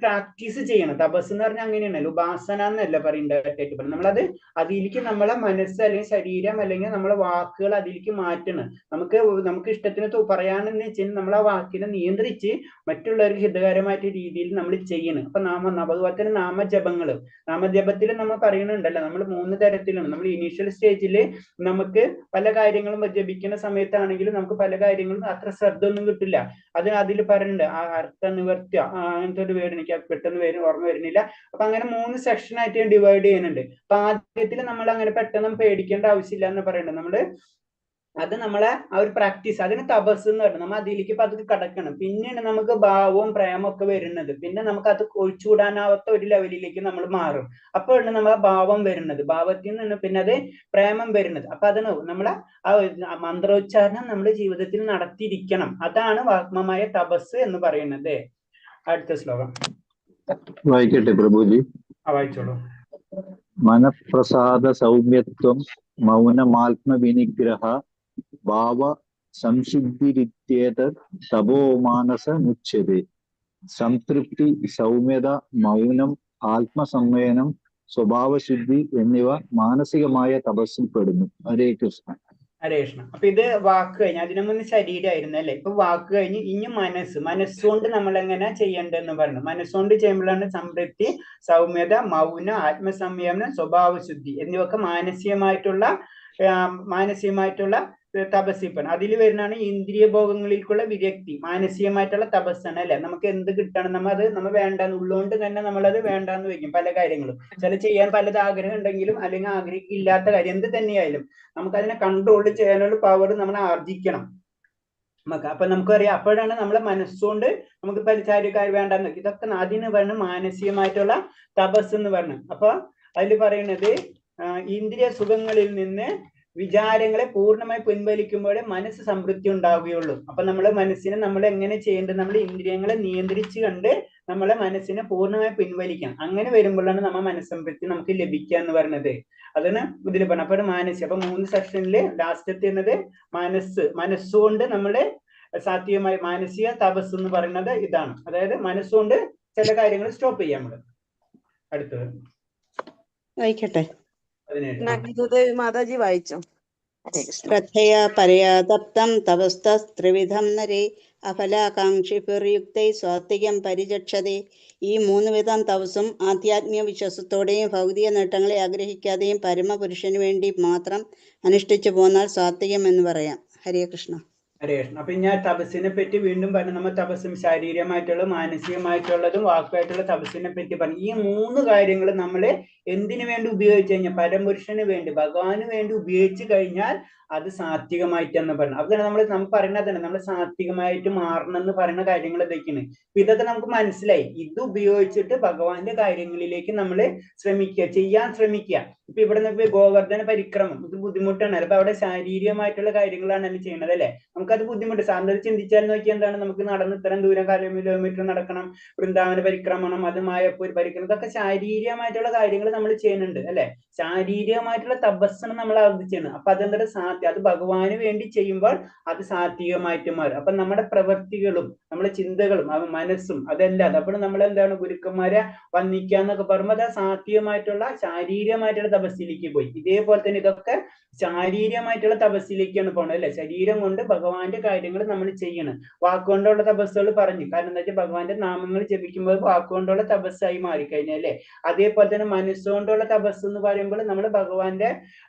പ്രാക്ടീസ് ചെയ്യണം. തപസ് എന്ന് പറഞ്ഞാൽ അങ്ങനെയാണല്ലോ, ഉപാസന എന്നല്ല പറയേണ്ടതായിട്ട്. നമ്മളത് അതിലേക്ക് നമ്മളെ മനസ്സ് അല്ലെങ്കിൽ ശരീരം അല്ലെങ്കിൽ നമ്മളെ വാക്കുകൾ അതിലേക്ക് മാറ്റണം. നമുക്ക് ഇഷ്ടത്തിന് പറയാനെന്ന് വെച്ചാൽ നമ്മൾ ആ വാക്കിനെ നിയന്ത്രിച്ച് മറ്റുള്ളവർക്ക് ഹിതകരമായിട്ട് രീതിയിൽ നമ്മൾ ചെയ്യണം. അപ്പൊ അതുപോലെ തന്നെ നാമജപത്തിൽ നമ്മൾ പറയുന്നുണ്ടല്ലോ, നമ്മൾ 3 തരത്തിലാണ്. നമ്മൾ ഇനീഷ്യൽ സ്റ്റേജിൽ നമുക്ക് പല കാര്യങ്ങളും ജപിക്കുന്ന സമയത്താണെങ്കിലും നമുക്ക് പല കാര്യങ്ങളും അത്ര ശ്രദ്ധ ഒന്നും കിട്ടില്ല. അതിൽ പറയുന്നുണ്ട് അർത്ഥ നിവർത്തി, അങ്ങനത്തെ ഒരു വേർഡ് എനിക്ക് പെട്ടെന്ന് ഓർമ്മ വരുന്നില്ല. അപ്പൊ അങ്ങനെ 3 സെക്ഷനായിട്ട് ഡിവൈഡ് ചെയ്യുന്നുണ്ട്. അപ്പൊ ആദ്യത്തിൽ നമ്മൾ അങ്ങനെ പെട്ടെന്ന് പേടിക്കേണ്ട ആവശ്യമില്ല എന്ന് പറയുന്നുണ്ട്. അത് നമ്മളെ ആ ഒരു പ്രാക്ടീസ്, അതിന് തപസ് എന്ന് പറയുന്നത്. നമ്മൾ അതിലേക്ക് പതുക്കെ കടക്കണം. പിന്നെയാണ് നമുക്ക് ഭാവവും പ്രേമവും ഒക്കെ വരുന്നത്. പിന്നെ നമുക്ക് അത് ഒഴിച്ചുകൂടാനാവാത്ത ഒരു ലെവലിലേക്ക് നമ്മൾ മാറും. അപ്പോഴാണ് നമ്മളെ ഭാവം വരുന്നത്. ഭാവത്തിൽ നിന്ന് പിന്നെ അത് പ്രേമം വരുന്നത്. അപ്പൊ അതാണ് നമ്മളെ ആ മന്ത്രോച്ചാരണം നമ്മുടെ ജീവിതത്തിൽ നടത്തിയിരിക്കണം. അതാണ് വാഗ്മമായ തപസ് എന്ന് പറയുന്നത്. അടുത്ത ശ്ലോകം വായിക്കട്ടെ പ്രഭുജി? വായിച്ചോളൂ. മനഃപ്രസാദ സൗമ്യത്വം മൗനമാത്മവിനിഗ്രഹ ഭാവ സംശുദ്ധിരിത്യേതത് തപോമാനസമുച്യതേ. സംതൃപ്തി, സൗമ്യത, മൗനം, ആത്മസംവേദനം, സ്വഭാവശുദ്ധി എന്നിവ മാനസികമായ തപസ്സിൽപ്പെടുന്നു. ഹരേ കൃഷ്ണ. ഹരേ കൃഷ്ണ. അപ്പൊ ഇത് വാക്ക് കഴിഞ്ഞ്, അതിനു മുന്നേ ശരീരമായിരുന്നു അല്ലെ. ഇപ്പൊ വാക്ക് കഴിഞ്ഞ് ഇനി മനസ്സുകൊണ്ട് നമ്മൾ എങ്ങനെ ചെയ്യേണ്ടതെന്ന് പറഞ്ഞു. മനസ്സുകൊണ്ട് ചെയ്യുമ്പോഴാണ് സംതൃപ്തി, സൗമ്യത, മൗനം, ആത്മസംയമനം, സ്വഭാവശുദ്ധി എന്നിവയൊക്കെ മാനസികമായിട്ടുള്ള തപസ്സിപ്പൻ അതിൽ വരുന്നതാണ് ഇന്ദ്രിയ ഭോഗങ്ങളിലേക്കുള്ള വിരക്തി, മാനസികമായിട്ടുള്ള തപസ്സാണ് അല്ലെ. നമുക്ക് എന്ത് കിട്ടണം നമ്മൾ വേണ്ടാന്ന് ഉള്ളതുകൊണ്ട് തന്നെ നമ്മളത് വേണ്ടാന്ന് വെക്കും. പല കാര്യങ്ങളും ചില ചെയ്യാൻ പലത് ആഗ്രഹം ഉണ്ടെങ്കിലും അല്ലെങ്കിൽ ആഗ്രഹിക്കില്ലാത്ത കാര്യം എന്ത് തന്നെയായാലും നമുക്കതിനെ കൺട്രോൾ ചെയ്യാനുള്ള പവർ നമ്മൾ ആർജിക്കണം നമുക്ക്. അപ്പൊ നമുക്കറിയാം അപ്പോഴാണ് നമ്മളെ മനസ്സുകൊണ്ട് നമുക്ക് പരിചാരിക്കാർ വേണ്ടെന്ന് വെക്കും. ഇതൊക്കെ അതിന് പറയുന്നത് മാനസികമായിട്ടുള്ള തപസ് എന്ന് പറഞ്ഞു. അപ്പൊ അതിൽ പറയുന്നത് ഇന്ദ്രിയ സുഖങ്ങളിൽ നിന്ന് വിചാരങ്ങളെ പൂർണ്ണമായി പിൻവലിക്കുമ്പോഴേ മനസ്സ് സംതൃപ്തി ഉണ്ടാവുകയുള്ളൂ. അപ്പൊ നമ്മളെ മനസ്സിനെ നമ്മൾ എങ്ങനെ ചെയ്യേണ്ടത്, നമ്മൾ ഇന്ദ്രിയങ്ങളെ നിയന്ത്രിച്ച് കണ്ട് നമ്മളെ മനസ്സിനെ പൂർണ്ണമായി പിൻവലിക്കാം. അങ്ങനെ വരുമ്പോഴാണ് നമ്മൾ മനസ്സംതൃപ്തി നമുക്ക് ലഭിക്കുക എന്ന് പറയുന്നത്. അതാണ് ഇതിൽ പറഞ്ഞത്. അപ്പൊ മാനസിക, അപ്പൊ 3 സെക്ഷനില് ലാസ്റ്റ് എത്തുന്നത് മനസ്സുകൊണ്ട് നമ്മള് സാത്വികമായി മാനസിക തപസ് എന്ന് പറയുന്നത് ഇതാണ്. അതായത് മനസ്സുകൊണ്ട് ചില കാര്യങ്ങൾ സ്റ്റോപ്പ് ചെയ്യാം നമ്മള്. അടുത്തത് വായിക്കട്ടെ. 17 ഗീതാദേവി മാതാജി വായിച്ചോ. ശ്രദ്ധയാ പരയാതപ്തം തപസ്ത്രിവിധം നരേ അഫലാകാംക്ഷിഭിർയുക്തൈ സ്വാത്വികം പരിചക്ഷതേ. ഈ 3 വിധം തപസ്സും ആധ്യാത്മിക വിശ്വാസത്തോടെയും ഭൗതിക നേട്ടങ്ങളെ ആഗ്രഹിക്കാതെയും പരമപുരുഷന് വേണ്ടി മാത്രം അനുഷ്ഠിച്ചു പോന്നാൽ സ്വാത്വികം എന്ന് പറയാം. ഹരേ കൃഷ്ണ. ഹരേ കൃഷ്ണ. അപ്പൊ ഞാൻ തപസ്സിനെ പറ്റി വീണ്ടും പറഞ്ഞു. നമ്മൾ തപസ്സും ശാരീരികമായിട്ടുള്ള മാനസികമായിട്ടുള്ളതും വാക്കുമായിട്ടുള്ള തപസ്സിനെ പറ്റി പറഞ്ഞു. ഈ 3 കാര്യങ്ങൾ നമ്മൾ എന്തിനു വേണ്ടി ഉപയോഗിച്ചു കഴിഞ്ഞാൽ പരമപുരുഷന് വേണ്ടി ഭഗവാന് വേണ്ടി ഉപയോഗിച്ചു കഴിഞ്ഞാൽ അത് സാത്വികമായിട്ടെന്ന് പറഞ്ഞു. അതാണ് നമ്മൾ പറയുന്നതാണ് നമ്മൾ സാത്വികമായിട്ട് മാറണം എന്ന് പറയുന്ന കാര്യങ്ങൾ ഇതൊക്കെയാണ്. ഇതൊക്കെ നമുക്ക് മനസ്സിലായി. ഇത് ഉപയോഗിച്ചിട്ട് ഭഗവാന്റെ കാര്യങ്ങളിലേക്ക് നമ്മൾ ചെയ്യാൻ ശ്രമിക്കുക. ഇപ്പൊ ഇവിടെ നിന്ന് ഗോവർദ്ധന പരിക്രമം ഇത് ബുദ്ധിമുട്ടാണ്. അപ്പൊ അവിടെ ശാരീരികമായിട്ടുള്ള കാര്യങ്ങളാണ് അതിന് ചെയ്യുന്നത് അല്ലെ. നമുക്കത് ബുദ്ധിമുട്ട്. സാധാരണ ചിന്തിച്ചാൽ നോക്കിയാൽ എന്താണ്, നമുക്ക് നടന്ന് ഇത്രയും ദൂരം കിലോമീറ്റർ നടക്കണം, വൃന്ദാവന പരിക്രമണം, അത് മായപ്പൂർ പരിക്രമണം, ഇതൊക്കെ ശാരീരികമായിട്ടുള്ള കാര്യങ്ങൾ നമ്മൾ ചെയ്യുന്നുണ്ട് അല്ലെ. ശാരീരികമായിട്ടുള്ള തപസ്സാണ് നമ്മൾ ആവർത്തിച്ചത്. അപ്പൊ അതെന്താ അത് ഭഗവാന് വേണ്ടി ചെയ്യുമ്പോൾ അത് സാത്വികമായിട്ട് മാറും. അപ്പൊ നമ്മുടെ പ്രവൃത്തികളും നമ്മുടെ ചിന്തകളും മനസ്സും അതെല്ലാം അപ്പോൾ നമ്മൾ എന്താണ് ഗുരുക്കന്മാരെ വന്ദിക്കാന്നൊക്കെ പറയുമ്പോൾ അത് സാത്വികമായിട്ടുള്ള ശാരീരികമായിട്ടുള്ള തപസ്സിലേക്ക് പോയി. ഇതേപോലെ തന്നെ ഇതൊക്കെ ശാരീരികമായിട്ടുള്ള തപസ്സിലേക്കാണ് പോണത് അല്ലെ. ശരീരം കൊണ്ട് ഭഗവാന്റെ കാര്യങ്ങൾ നമ്മൾ ചെയ്യണം. വാക്കുകൊണ്ടുള്ള തപസ്സുകൾ പറഞ്ഞു. കാരണം എന്താ വെച്ചാൽ ഭഗവാന്റെ നാമങ്ങൾ ജപിക്കുമ്പോൾ വാക്കുകൊണ്ടുള്ള തപസ്സായി മാറിക്കഴിഞ്ഞാൽ അല്ലെ. അതേപോലെ തന്നെ മനസ്സുകൊണ്ടുള്ള തപസ് എന്ന് പറയുമ്പോൾ നമ്മൾ ഭഗവാന്റെ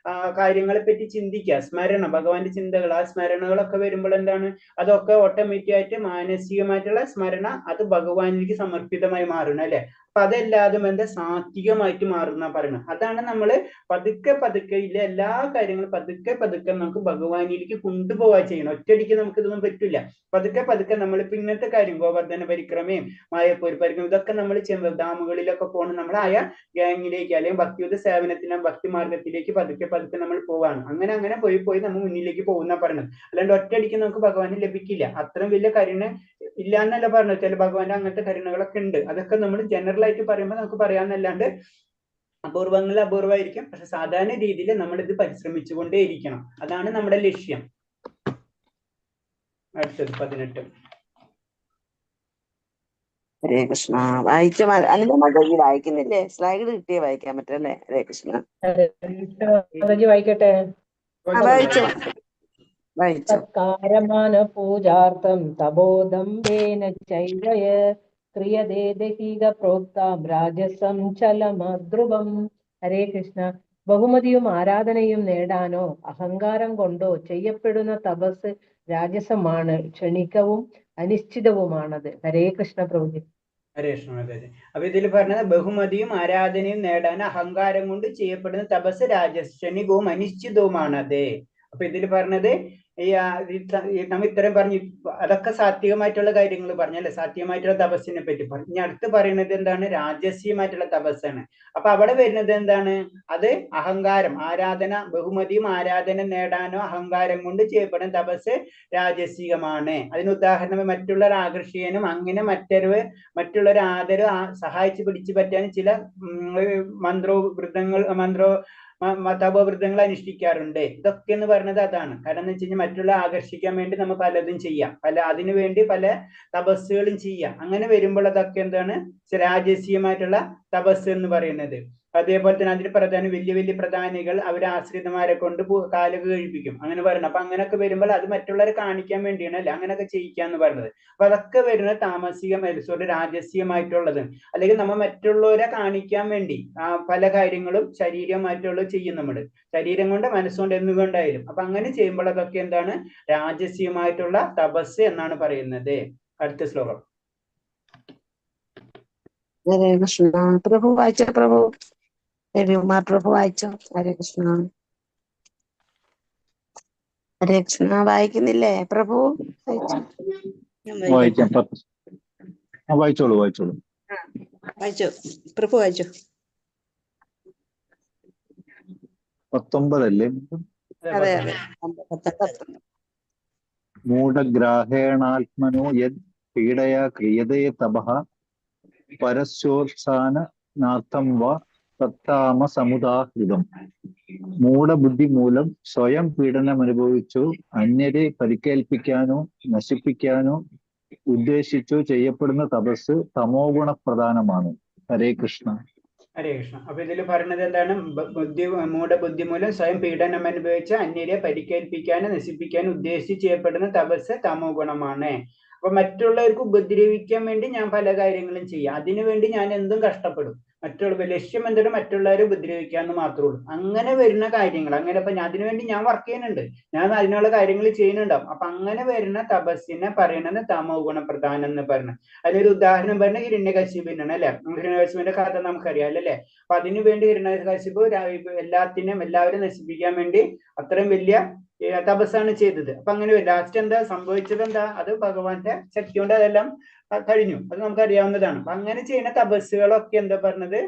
കാര്യങ്ങളെ പറ്റി ചിന്തിക്കുക, സ്മരണ, ഭഗവാന്റെ ചിന്തകൾ, ആ സ്മരണകളൊക്കെ വരുമ്പോൾ എന്താണ് അതൊക്കെ ഓട്ടോമാറ്റിക് ആയിട്ട് മാനസികമായിട്ടുള്ള സ്മരണ അത് ഭഗവാനിലേക്ക് സമർപ്പിതമായി മാറണം അല്ലെ. അപ്പൊ അതെല്ലാതും എന്താ സാത്വികമായിട്ട് മാറുന്ന പറയണം. അതാണ് നമ്മള് പതുക്കെ ഇല്ല എല്ലാ കാര്യങ്ങളും പതുക്കെ നമുക്ക് ഭഗവാനിലേക്ക് കൊണ്ടുപോവാൻ ചെയ്യണം. ഒറ്റയടിക്ക് നമുക്ക് ഇതൊന്നും പറ്റില്ല. പതുക്കെ നമ്മളിപ്പോ ഇന്നത്തെ കാര്യം ഗോവർദ്ധന പരിക്രമയും മായപ്പൂർ പരിക്രമം ഇതൊക്കെ നമ്മൾ ധാമുകളിലൊക്കെ പോകണം. നമ്മളായ ഗ്യാങ്ങിലേക്ക് അല്ലെങ്കിൽ ഭക്തിയുദ്ധ സേവനത്തിന് ഭക്തി മാർഗത്തിലേക്ക് പതുക്കെ നമ്മൾ പോവാണ്. അങ്ങനെ പോയി നമ്മൾ മുന്നിലേക്ക് പോകുന്ന പറയണത്. അല്ലാണ്ട് ഒറ്റയടിക്ക് നമുക്ക് ഭഗവാനെ ലഭിക്കില്ല. അത്രയും വലിയ കരുണ ഇല്ല എന്നല്ല പറഞ്ഞത്. ചില ഭഗവാന്റെ അങ്ങനത്തെ കരുണകളൊക്കെ ഉണ്ട്. അതൊക്കെ നമ്മൾ ജനറൽ ആയിട്ട് പറയുമ്പോൾ നമുക്ക് പറയാന്നല്ലാണ്ട് അപൂർവങ്ങളിൽ അപൂർവമായിരിക്കും. പക്ഷെ സാധാരണ രീതിയിൽ നമ്മൾ ഇത് പരിശ്രമിച്ചുകൊണ്ടേ ഇരിക്കണം. അതാണ് നമ്മുടെ ലക്ഷ്യം. അടുത്തത് 18. ഹരേ കൃഷ്ണ. വായിച്ച മാതാജി വായിക്കുന്നില്ലേ? സ്ലൈഡ് കിട്ടിയേ വായിക്കാൻ പറ്റല്ലേ? ഹരേ കൃഷ്ണ. മാതാജി വായിക്കട്ടെ. വായിച്ചോ. സത്കാരമാന പൂജാർത്ഥം തപോദംബേന ചൈവയ ക്രിയതേ ദഹീക പ്രോക്താം രാജസം ചലമദ്രുവം. ഹരേ കൃഷ്ണ. ബഹുമതിയും ആരാധനയും നേടാനോ അഹങ്കാരം കൊണ്ടോ ചെയ്യപ്പെടുന്ന തപസ് രാജസമാണ്, ക്ഷണികവും അനിശ്ചിതവുമാണത്. ഹരേ കൃഷ്ണ പ്രഭുജി. ഹരേ കൃഷ്ണ മാതാജി. അപ്പൊ ഇതിൽ പറഞ്ഞത് ബഹുമതിയും ആരാധനയും നേടാൻ അഹങ്കാരം കൊണ്ട് ചെയ്യപ്പെടുന്ന തപസ് ക്ഷണികവും അനിശ്ചിതവുമാണത്. അപ്പൊ ഇതിൽ പറഞ്ഞത് നമ്മ ഇത്രയും പറഞ്ഞു. അതൊക്കെ സാത്വികമായിട്ടുള്ള കാര്യങ്ങൾ പറഞ്ഞല്ലേ, സാത്വികമായിട്ടുള്ള തപസ്സിനെ പറ്റി പറഞ്ഞു. ഇനി അടുത്ത് പറയുന്നത് എന്താണ്? രാജസ്യമായിട്ടുള്ള തപസ്സാണ്. അപ്പൊ അവിടെ വരുന്നത് എന്താണ്? അത് അഹങ്കാരം, ആരാധന, ബഹുമതിയും ആരാധന നേടാനോ അഹങ്കാരം കൊണ്ട് ചെയ്യപ്പെടുന്ന തപസ് രാജസികമാണ്. അതിന് ഉദാഹരണം മറ്റുള്ളവർ ആകർഷിക്കാനും അങ്ങനെ മറ്റുള്ളവർ ആദരവ് സഹായിച്ച് പിടിച്ചു പറ്റാനും ചില തപോവൃത്തങ്ങൾ അനുഷ്ഠിക്കാറുണ്ട്. ഇതൊക്കെ എന്ന് പറയുന്നത് അതാണ്. കാരണം എന്ന് വെച്ച് കഴിഞ്ഞാൽ മറ്റുള്ള ആകർഷിക്കാൻ വേണ്ടി നമ്മൾ പലതും ചെയ്യാം, അതിനു വേണ്ടി പല തപസ്സുകളും ചെയ്യാം. അങ്ങനെ വരുമ്പോൾ അതൊക്കെ എന്താണ് രാജസീയമായിട്ടുള്ള തപസ് എന്ന് പറയുന്നത്. അതേപോലെ തന്നെ അതിന് പ്രധാന വലിയ വലിയ പ്രധാനികൾ അവരെ ആശ്രിതമാരെ കൊണ്ട് കാലൊക്കെ കഴിപ്പിക്കും, അങ്ങനെ പറയണം. അപ്പൊ അങ്ങനെയൊക്കെ വരുമ്പോൾ അത് മറ്റുള്ളവരെ കാണിക്കാൻ വേണ്ടിയാണ് അല്ലെ അങ്ങനെയൊക്കെ ചെയ്യിക്കാന്ന് പറയുന്നത്. അപ്പൊ അതൊക്കെ വരുന്നത് താമസികം സോറി രാജസ്യമായിട്ടുള്ളത്. അല്ലെങ്കിൽ നമ്മൾ മറ്റുള്ളവരെ കാണിക്കാൻ വേണ്ടി പല കാര്യങ്ങളും ശരീരമായിട്ടുള്ളത് ചെയ്യും നമ്മൾ, ശരീരം കൊണ്ട് മനസ്സുകൊണ്ട് എന്നുകൊണ്ടായാലും. അപ്പൊ അങ്ങനെ ചെയ്യുമ്പോൾ അതൊക്കെ എന്താണ്? രാജസ്യമായിട്ടുള്ള തപസ് എന്നാണ് പറയുന്നത്. അടുത്ത ശ്ലോകം. ഹരേ കൃഷ്ണ. പ്രഭു വായിച്ചോ, പ്രഭു രവികുമാർ പ്രഭു വായിച്ചോ. ഹരേ കൃഷ്ണ. ഹരേ കൃഷ്ണ. വായിക്കുന്നില്ലേ പ്രഭു? വായിച്ചോ. ഞാൻ വായിക്കാം. വായിക്കട്ടെ. വായിച്ചോളൂ. വായിച്ചോ പ്രഭു, വായിച്ചോ. 19 അല്ലേ? അതെ അതെ. 19. മൂഢഗ്രാഹേണാത്മനോ യദ് പീഡയാ ക്രിയതേ തപഃ പരസ്യോത്സാനാർത്ഥം വാ തത്താമസമുദാഹൃതം. മൂഢബുദ്ധി മൂലം സ്വയം പീഡനം അനുഭവിച്ചോ അന്യരെ പരിക്കേൽപ്പിക്കാനോ നശിപ്പിക്കാനോ ഉദ്ദേശിച്ചോ ചെയ്യപ്പെടുന്ന തപസ് തമോ ഗുണപ്രധാനമാണ്. ഹരേ കൃഷ്ണ. ഹരേ കൃഷ്ണ. അപ്പൊ ഇതിൽ പറയുന്നത് എന്താണ്? മൂഢബുദ്ധി മൂലം സ്വയം പീഡനം അനുഭവിച്ച് അന്യരെ പരിക്കേൽപ്പിക്കാനും നശിപ്പിക്കാനും ഉദ്ദേശിച്ച് ചെയ്യപ്പെടുന്ന തപസ് തമോ ഗുണമാണ്. അപ്പൊ മറ്റുള്ളവർക്ക് ഉപദ്രവിക്കാൻ വേണ്ടി ഞാൻ പല കാര്യങ്ങളും ചെയ്യാം, അതിനുവേണ്ടി ഞാൻ എന്തും കഷ്ടപ്പെടും. മറ്റുള്ള ലക്ഷ്യം എന്തിനും മറ്റുള്ളവരെ ഉപദ്രവിക്കാന്ന് മാത്രമേ ഉള്ളൂ. അങ്ങനെ വരുന്ന കാര്യങ്ങൾ, അങ്ങനെ ഇപ്പൊ അതിനുവേണ്ടി ഞാൻ വർക്ക് ചെയ്യുന്നുണ്ട്, ഞാൻ അതിനുള്ള കാര്യങ്ങൾ ചെയ്യുന്നുണ്ടാവും. അപ്പൊ അങ്ങനെ വരുന്ന തപസ്സിനെ പറയുന്നത് തമോ ഗുണപ്രധാനം എന്ന് പറയുന്നത്. അതിനൊരു ഉദാഹരണം പറഞ്ഞ ഹിരണ്യകശിപുവിനാണ് അല്ലെ. ഹിരണ്യകശിപുവിന്റെ കഥ നമുക്കറിയാം അല്ലേ. അപ്പൊ അതിനു വേണ്ടി ഹിരണ്യകശിപു എല്ലാവരും നശിപ്പിക്കാൻ വേണ്ടി അത്രയും വലിയ തപസ്സാണ് ചെയ്തത്. അപ്പൊ അങ്ങനെ ലാസ്റ്റ് എന്താ സംഭവിച്ചത്? എന്താ? അത് ഭഗവാന്റെ ശക്തി കൊണ്ട് അതെല്ലാം കഴിഞ്ഞു, അത് നമുക്ക് അറിയാവുന്നതാണ്. അപ്പൊ അങ്ങനെ ചെയ്യുന്ന തപസ്സുകളൊക്കെ എന്താ പറഞ്ഞത്?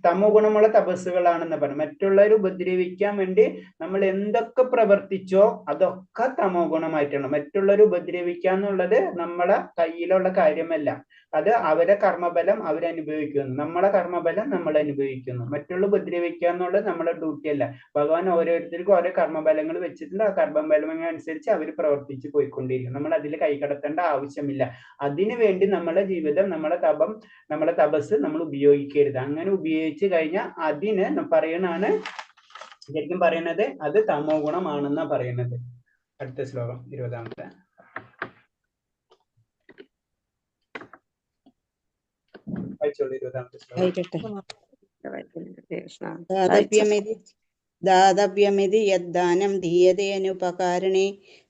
തമോ ഗുണമുള്ള തപസ്സുകളാണെന്ന് പറഞ്ഞു. മറ്റുള്ളവരെ ഉപദ്രവിക്കാൻ വേണ്ടി നമ്മൾ എന്തൊക്കെ പ്രവർത്തിച്ചോ അതൊക്കെ തമോ ഗുണമായിട്ടാണ്. മറ്റുള്ളവരെ ഉപദ്രവിക്കാന്നുള്ളത് നമ്മളെ കയ്യിലുള്ള കാര്യമല്ല, അത് അവരെ കർമ്മബലം അവരനുഭവിക്കുന്നു, നമ്മളെ കർമ്മബലം നമ്മൾ അനുഭവിക്കുന്നു. മറ്റുള്ള ഉപദ്രവിക്കുക എന്നുള്ളത് നമ്മുടെ ഡ്യൂട്ടി അല്ല. ഭഗവാൻ ഓരോരുത്തർക്കും ഓരോ കർമ്മബലങ്ങൾ വെച്ചിട്ടുണ്ട്, ആ കർമ്മബലം അനുസരിച്ച് അവർ പ്രവർത്തിച്ച് പോയിക്കൊണ്ടിരിക്കും. നമ്മൾ അതിൽ കൈകടത്തേണ്ട ആവശ്യമില്ല. അതിനു വേണ്ടി നമ്മുടെ ജീവിതം, നമ്മളെ തപസ് നമ്മൾ ഉപയോഗിക്കരുത്. അങ്ങനെ ഉപയോഗിച്ച് കഴിഞ്ഞാൽ അതിന് പറയണാണ് ശരിക്കും പറയുന്നത് അത് തമോ ഗുണമാണെന്നാ പറയുന്നത്. അടുത്ത ശ്ലോകം 20-ാമത്തെ. വായിച്ചോളൂ 20-ാമത്തെ ശ്ലോകം. വായിക്കട്ടെ. ദാതവ്യമിതി യദ്ദാനം ദീയതേനുപകാരിണേ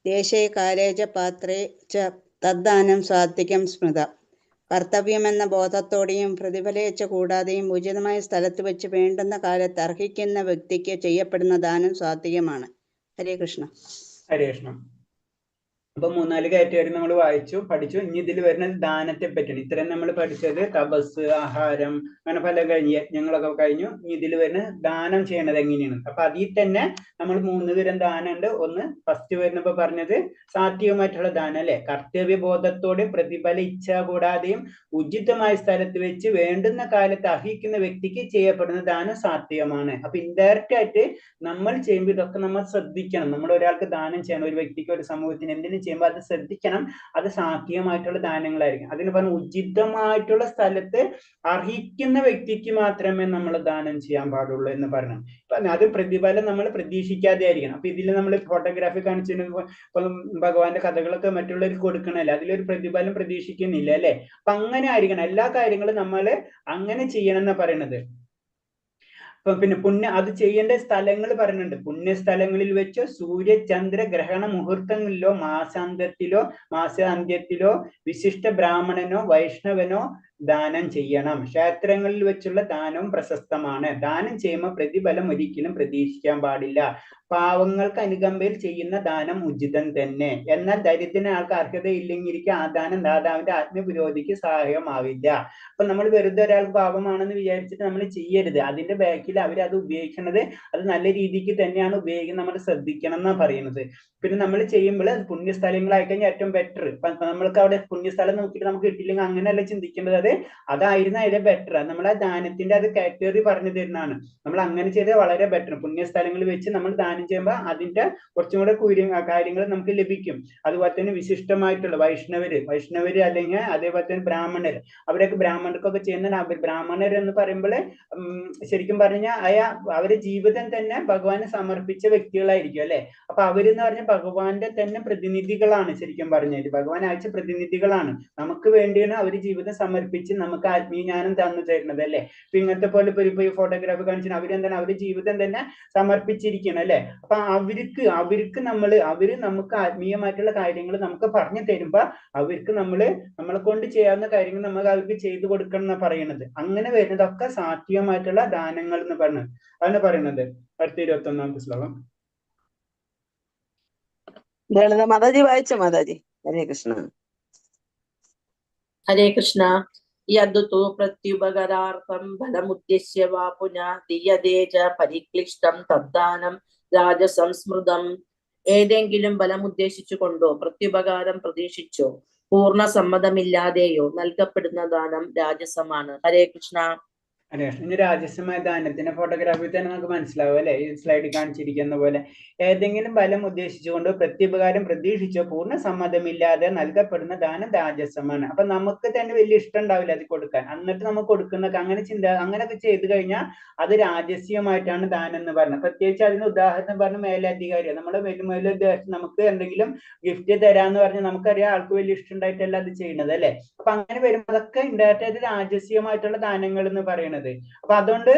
ദേശേ കാലേ ച പാത്രേ ച തദ്ദാനം സാത്വികം സ്മൃത. കർത്തവ്യമെന്ന ബോധത്തോടെയും പ്രതിഫലേച്ഛ കൂടാതെയും ഉചിതമായ സ്ഥലത്ത് വെച്ച് വേണ്ടുന്ന കാലത്ത് അർഹിക്കുന്ന വ്യക്തിക്ക് ചെയ്യപ്പെടുന്ന ദാനം സാത്വികമാണ്. ഹരേ കൃഷ്ണ. ഹരേ കൃഷ്ണ. അപ്പൊ 3-4 കാറ്റഗറി നമ്മൾ വായിച്ചു പഠിച്ചു. ഇനി ഇതിൽ വരുന്ന ദാനത്തെ പറ്റിയാണ്. ഇത്രയും നമ്മൾ പഠിച്ചത് തപസ്, ആഹാരം, അങ്ങനെ പല യജ്ഞങ്ങളൊക്കെ കഴിഞ്ഞു. ഇനി ഇതിൽ വരുന്ന ദാനം ചെയ്യണത് എങ്ങനെയാണ്. അപ്പൊ അതിൽ തന്നെ നമ്മൾ 3 തരം ദാനം ഉണ്ട്. ഒന്ന് ഫസ്റ്റ് വരുന്നപ്പോ പറഞ്ഞത് സാത്വികമായിട്ടുള്ള ദാനം അല്ലെ. കർത്തവ്യബോധത്തോടെ പ്രതിഫല ഇച്ഛ കൂടാതെയും ഉചിതമായ സ്ഥലത്ത് വെച്ച് വേണ്ടുന്ന കാലത്ത് അർഹിക്കുന്ന വ്യക്തിക്ക് ചെയ്യപ്പെടുന്ന ദാനം സാത്വികമാണ്. അപ്പൊ ഇൻഡയറക്റ്റ് ആയിട്ട് നമ്മൾ ചെയ്യുമ്പോൾ ഇതൊക്കെ നമ്മൾ ശ്രദ്ധിക്കണം. നമ്മൾ ഒരാൾക്ക് ദാനം ചെയ്യണം, ഒരു വ്യക്തിക്ക്, ഒരു സമൂഹത്തിന് എന്തിനും ചെയ്യുമ്പോൾ അത് ശ്രദ്ധിക്കണം. അത് സാത്വികമായിട്ടുള്ള ദാനങ്ങളായിരിക്കും. അതിന് പറഞ്ഞ ഉചിതമായിട്ടുള്ള സ്ഥലത്ത് അർഹിക്കുന്ന വ്യക്തിക്ക് മാത്രമേ നമ്മൾ ദാനം ചെയ്യാൻ പാടുള്ളൂ എന്ന് പറഞ്ഞു. അത് പ്രതിഫലം നമ്മൾ പ്രതീക്ഷിക്കാതെ ആയിരിക്കണം. അപ്പൊ ഇതിൽ നമ്മൾ ഫോട്ടോഗ്രാഫി കാണിച്ചിട്ട് ഭഗവാന്റെ കഥകളൊക്കെ മറ്റുള്ളവർക്ക് കൊടുക്കണല്ലേ, അതിലൊരു പ്രതിഫലം പ്രതീക്ഷിക്കുന്നില്ല അല്ലെ. അപ്പൊ അങ്ങനെ ആയിരിക്കണം. എല്ലാ കാര്യങ്ങളും നമ്മൾ അങ്ങനെ ചെയ്യണം എന്നാ പറയണത്. പിന്നെ അത് ചെയ്യേണ്ട സ്ഥലങ്ങൾ പറയുന്നുണ്ട്. പുണ്യസ്ഥലങ്ങളിൽ വെച്ച് സൂര്യചന്ദ്ര ഗ്രഹണ മുഹൂർത്തങ്ങളിലോ മാസാന്ത്യത്തിലോ വിശിഷ്ട ബ്രാഹ്മണനോ വൈഷ്ണവനോ ദാനം ചെയ്യണം. ക്ഷേത്രങ്ങളിൽ വെച്ചുള്ള ദാനവും പ്രശസ്തമാണ്. ദാനം ചെയ്യുമ്പോൾ പ്രതിഫലം ഒരിക്കലും പ്രതീക്ഷിക്കാൻ പാടില്ല. പാവങ്ങൾക്ക് അനുകമ്പയിൽ ചെയ്യുന്ന ദാനം ഉചിതം തന്നെ. എന്നാൽ ദരിദ്രന ആൾക്ക് അർഹതയില്ലെങ്കിരിക്കും ആ ദാനം ദാതാവിന്റെ ആത്മപുരോധിക്ക് സഹായമാവില്ല. അപ്പൊ നമ്മൾ വെറുതെ ഒരാൾക്ക് പാവമാണെന്ന് വിചാരിച്ചിട്ട് നമ്മൾ ചെയ്യരുത്. അതിന്റെ ബാക്കിൽ അവരത് ഉപയോഗിക്കുന്നത് അത് നല്ല രീതിക്ക് തന്നെയാണ് ഉപയോഗിക്കുന്നത്, നമ്മൾ ശ്രദ്ധിക്കണം എന്നാണ് പറയുന്നത്. പിന്നെ നമ്മൾ ചെയ്യുമ്പോൾ അത് പുണ്യസ്ഥലങ്ങളായി കഴിഞ്ഞാൽ ഏറ്റവും ബെറ്റർ. നമ്മൾക്ക് അവിടെ പുണ്യസ്ഥലം നോക്കിയിട്ട് നമുക്ക് കിട്ടില്ലെങ്കിൽ അങ്ങനെയല്ല ചിന്തിക്കേണ്ടത്. അത് അതായിരുന്നു അതിലെ ബെറ്റർ. നമ്മൾ ആ ദാനത്തിന്റെ അത് കാറ്റഗറി പറഞ്ഞു തരുന്നതാണ്. നമ്മൾ അങ്ങനെ ചെയ്താൽ വളരെ ബെറ്റർ. പുണ്യസ്ഥലങ്ങളിൽ വെച്ച് നമ്മൾ ദാനം ചെയ്യുമ്പോൾ അതിന്റെ കുറച്ചും കൂടെ കാര്യങ്ങൾ നമുക്ക് ലഭിക്കും. അതുപോലെ തന്നെ വിശിഷ്ടമായിട്ടുള്ള വൈഷ്ണവര് അല്ലെങ്കിൽ അതേപോലെ തന്നെ ബ്രാഹ്മണർ, അവരൊക്കെ ബ്രാഹ്മണർക്കൊക്കെ ചെയ്യുന്ന ബ്രാഹ്മണർ എന്ന് പറയുമ്പോൾ ശരിക്കും പറഞ്ഞാൽ അവരുടെ ജീവിതം തന്നെ ഭഗവാന് സമർപ്പിച്ച വ്യക്തികളായിരിക്കും അല്ലെ. അപ്പൊ അവരെന്ന് പറഞ്ഞാൽ ഭഗവാന്റെ തന്നെ പ്രതിനിധികളാണ്. ശരിക്കും പറഞ്ഞാൽ ഭഗവാൻ അയച്ച പ്രതിനിധികളാണ്. നമുക്ക് വേണ്ടിയാണ് അവർ ജീവിതം സമർപ്പിച്ച് നമുക്ക് ആത്മീയജ്ഞാനം തന്നു തരുന്നത് അല്ലെ. ഇപ്പൊ ഇങ്ങനത്തെ പോലെ ഇപ്പൊ ഈ ഫോട്ടോഗ്രാഫി കാണിച്ചാൽ അവരെന്താണ് അവരുടെ ജീവിതം തന്നെ സമർപ്പിച്ചിരിക്കണം അല്ലെ. അപ്പൊ അവർക്ക് അവര് നമുക്ക് ആത്മീയമായിട്ടുള്ള കാര്യങ്ങൾ നമുക്ക് പറഞ്ഞു തരുമ്പോ അവർക്ക് നമ്മളെ കൊണ്ട് ചെയ്യാവുന്ന കാര്യങ്ങൾ നമ്മൾ അവർക്ക് ചെയ്തു കൊടുക്കണം എന്നാണ് പറയുന്നത്. അങ്ങനെ വരുന്നതൊക്കെ സാത്വികമായിട്ടുള്ള ദാനങ്ങൾ എന്ന് പറഞ്ഞത് അതാണ് പറയുന്നത്. അടുത്ത 21-ാമത്തെ ശ്ലോകം. ലളിത മാതാജി വായിച്ചോ മാതാജി. ഹരേ കൃഷ്ണ. ഹരേ കൃഷ്ണ. യദ്തു പ്രത്യുപകരാർത്ഥം ഫലമുദ്ദിശ്യ വാ പുനഃ ദീയതേ ച പരിക്ലിഷ്ടം തദ്ദാനം രാജസംസ്മൃതം. ഏതെങ്കിലും ഫലമുദ്ദേശിച്ചുകൊണ്ടോ പ്രത്യുപകാരം പ്രതീക്ഷിച്ചോ പൂർണ്ണ സമ്മതമില്ലാതെയോ നൽകപ്പെടുന്ന ദാനം രാജസമാണ്. ഹരേ കൃഷ്ണ. അതെ, ഇനി രാജസമായ ദാനത്തിന്റെ ഫോട്ടോഗ്രാഫി തന്നെ നമുക്ക് മനസ്സിലാവും അല്ലെ. ഈ സ്ലൈഡിൽ കാണിച്ചിരിക്കുന്ന പോലെ ഏതെങ്കിലും ഫലം ഉദ്ദേശിച്ചുകൊണ്ട് പ്രത്യുപകാരം പ്രതീക്ഷിച്ചോ പൂർണ്ണ സമ്മതമില്ലാതെ നൽകപ്പെടുന്ന ദാനം രാജസമാണ്. അപ്പൊ നമുക്ക് തന്നെ വലിയ ഇഷ്ടം ഉണ്ടാവില്ല അത് കൊടുക്കാൻ. എന്നിട്ട് നമുക്ക് കൊടുക്കുന്ന അങ്ങനെയൊക്കെ ചെയ്തു കഴിഞ്ഞാൽ അത് രാജസ്യമായിട്ടാണ് ദാനം എന്ന് പറഞ്ഞത്. പ്രത്യേകിച്ച് അതിന് ഉദാഹരണം പറഞ്ഞ മേലധികാരി, നമ്മുടെ മേലുദ്ദേശം നമുക്ക് എന്തെങ്കിലും ഗിഫ്റ്റ് തരാന്ന് പറഞ്ഞാൽ നമുക്കറിയാം ആൾക്ക് വലിയ ഇഷ്ടം ഉണ്ടായിട്ടല്ല അത് ചെയ്യുന്നത് അല്ലെ. അപ്പൊ അങ്ങനെ വരുമ്പോൾ അതൊക്കെ ഉണ്ടായിട്ട് രാജസ്യമായിട്ടുള്ള ദാനങ്ങൾ എന്ന് പറയുന്നത്. അപ്പൊ അതുകൊണ്ട്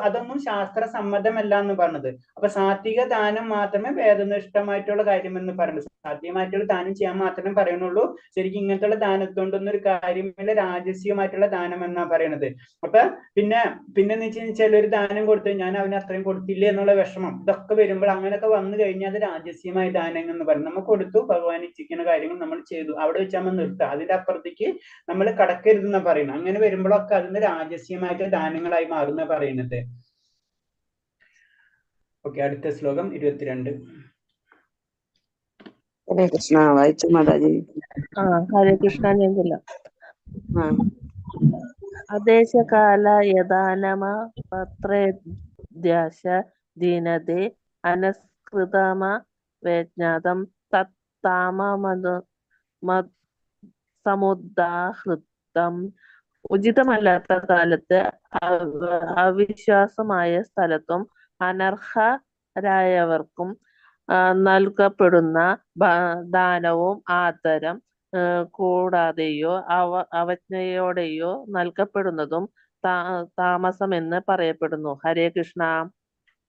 അതൊന്നും ശാസ്ത്ര സമ്മതമല്ല എന്ന് പറഞ്ഞത്. അപ്പൊ സാത്വിക ദാനം മാത്രമേ വേദനിഷ്ഠമായിട്ടുള്ള കാര്യം എന്ന് പറയുന്നത്. സാധ്യമായിട്ടുള്ള ദാനം ചെയ്യാൻ മാത്രമേ പറയുന്നുള്ളൂ. ശരിക്കും ഇങ്ങനത്തുള്ള ദാനത്തോണ്ടൊന്നും ഒരു കാര്യമില്ല, രാജസ്യമായിട്ടുള്ള ദാനം എന്നാ പറയണത്. അപ്പൊ പിന്നെ വെച്ചാൽ ഒരു ദാനം കൊടുത്ത് ഞാൻ അവന് അത്രയും കൊടുത്തില്ലേ എന്നുള്ള വിഷമം ഇതൊക്കെ വരുമ്പോൾ അങ്ങനെയൊക്കെ വന്നു കഴിഞ്ഞാൽ അത് രാജസ്യമായ ദാനങ്ങൾ എന്ന് പറയും. നമ്മൾ കൊടുത്തു, ഭഗവാൻ ഇച്ഛിക്കുന്ന കാര്യങ്ങൾ നമ്മൾ ചെയ്തു, അവിടെ വെച്ച് നമ്മൾ നിർത്തുക, അതിന്റെ അപ്പുറത്തേക്ക് നമ്മൾ കടക്കരുതെന്നാ പറയുന്നത്. അങ്ങനെ വരുമ്പോഴൊക്കെ അതിന് രാജസ്യമായിട്ട് ദാനങ്ങളായി മാറുന്ന പറയുന്നത്. ഓക്കെ, അടുത്ത ശ്ലോകം 22. ഹരേ കൃഷ്ണ. വായിച്ചോ മാതാജി. ഹരേ കൃഷ്ണ. ഞാൻ ചൊല്ലാം. അദേശകാല യഥാനമ പത്രേദ്യാശ ദീനതേ അനസ്കൃതമ വേജ്ഞാതം തത്താമമത് സമുദാഹൃതം. ഉചിതമല്ലാത്ത കാലത്ത് അവിശ്വാസമായ സ്ഥലത്തും അനർഹരായവർക്കും നൽകപ്പെടുന്ന ദാനവും ആദരം കൂടാതെയോ അവജ്ഞയോടെയോ നൽകപ്പെടുന്നതും താമസമെന്ന് പറയപ്പെടുന്നു. ഹരേ കൃഷ്ണ.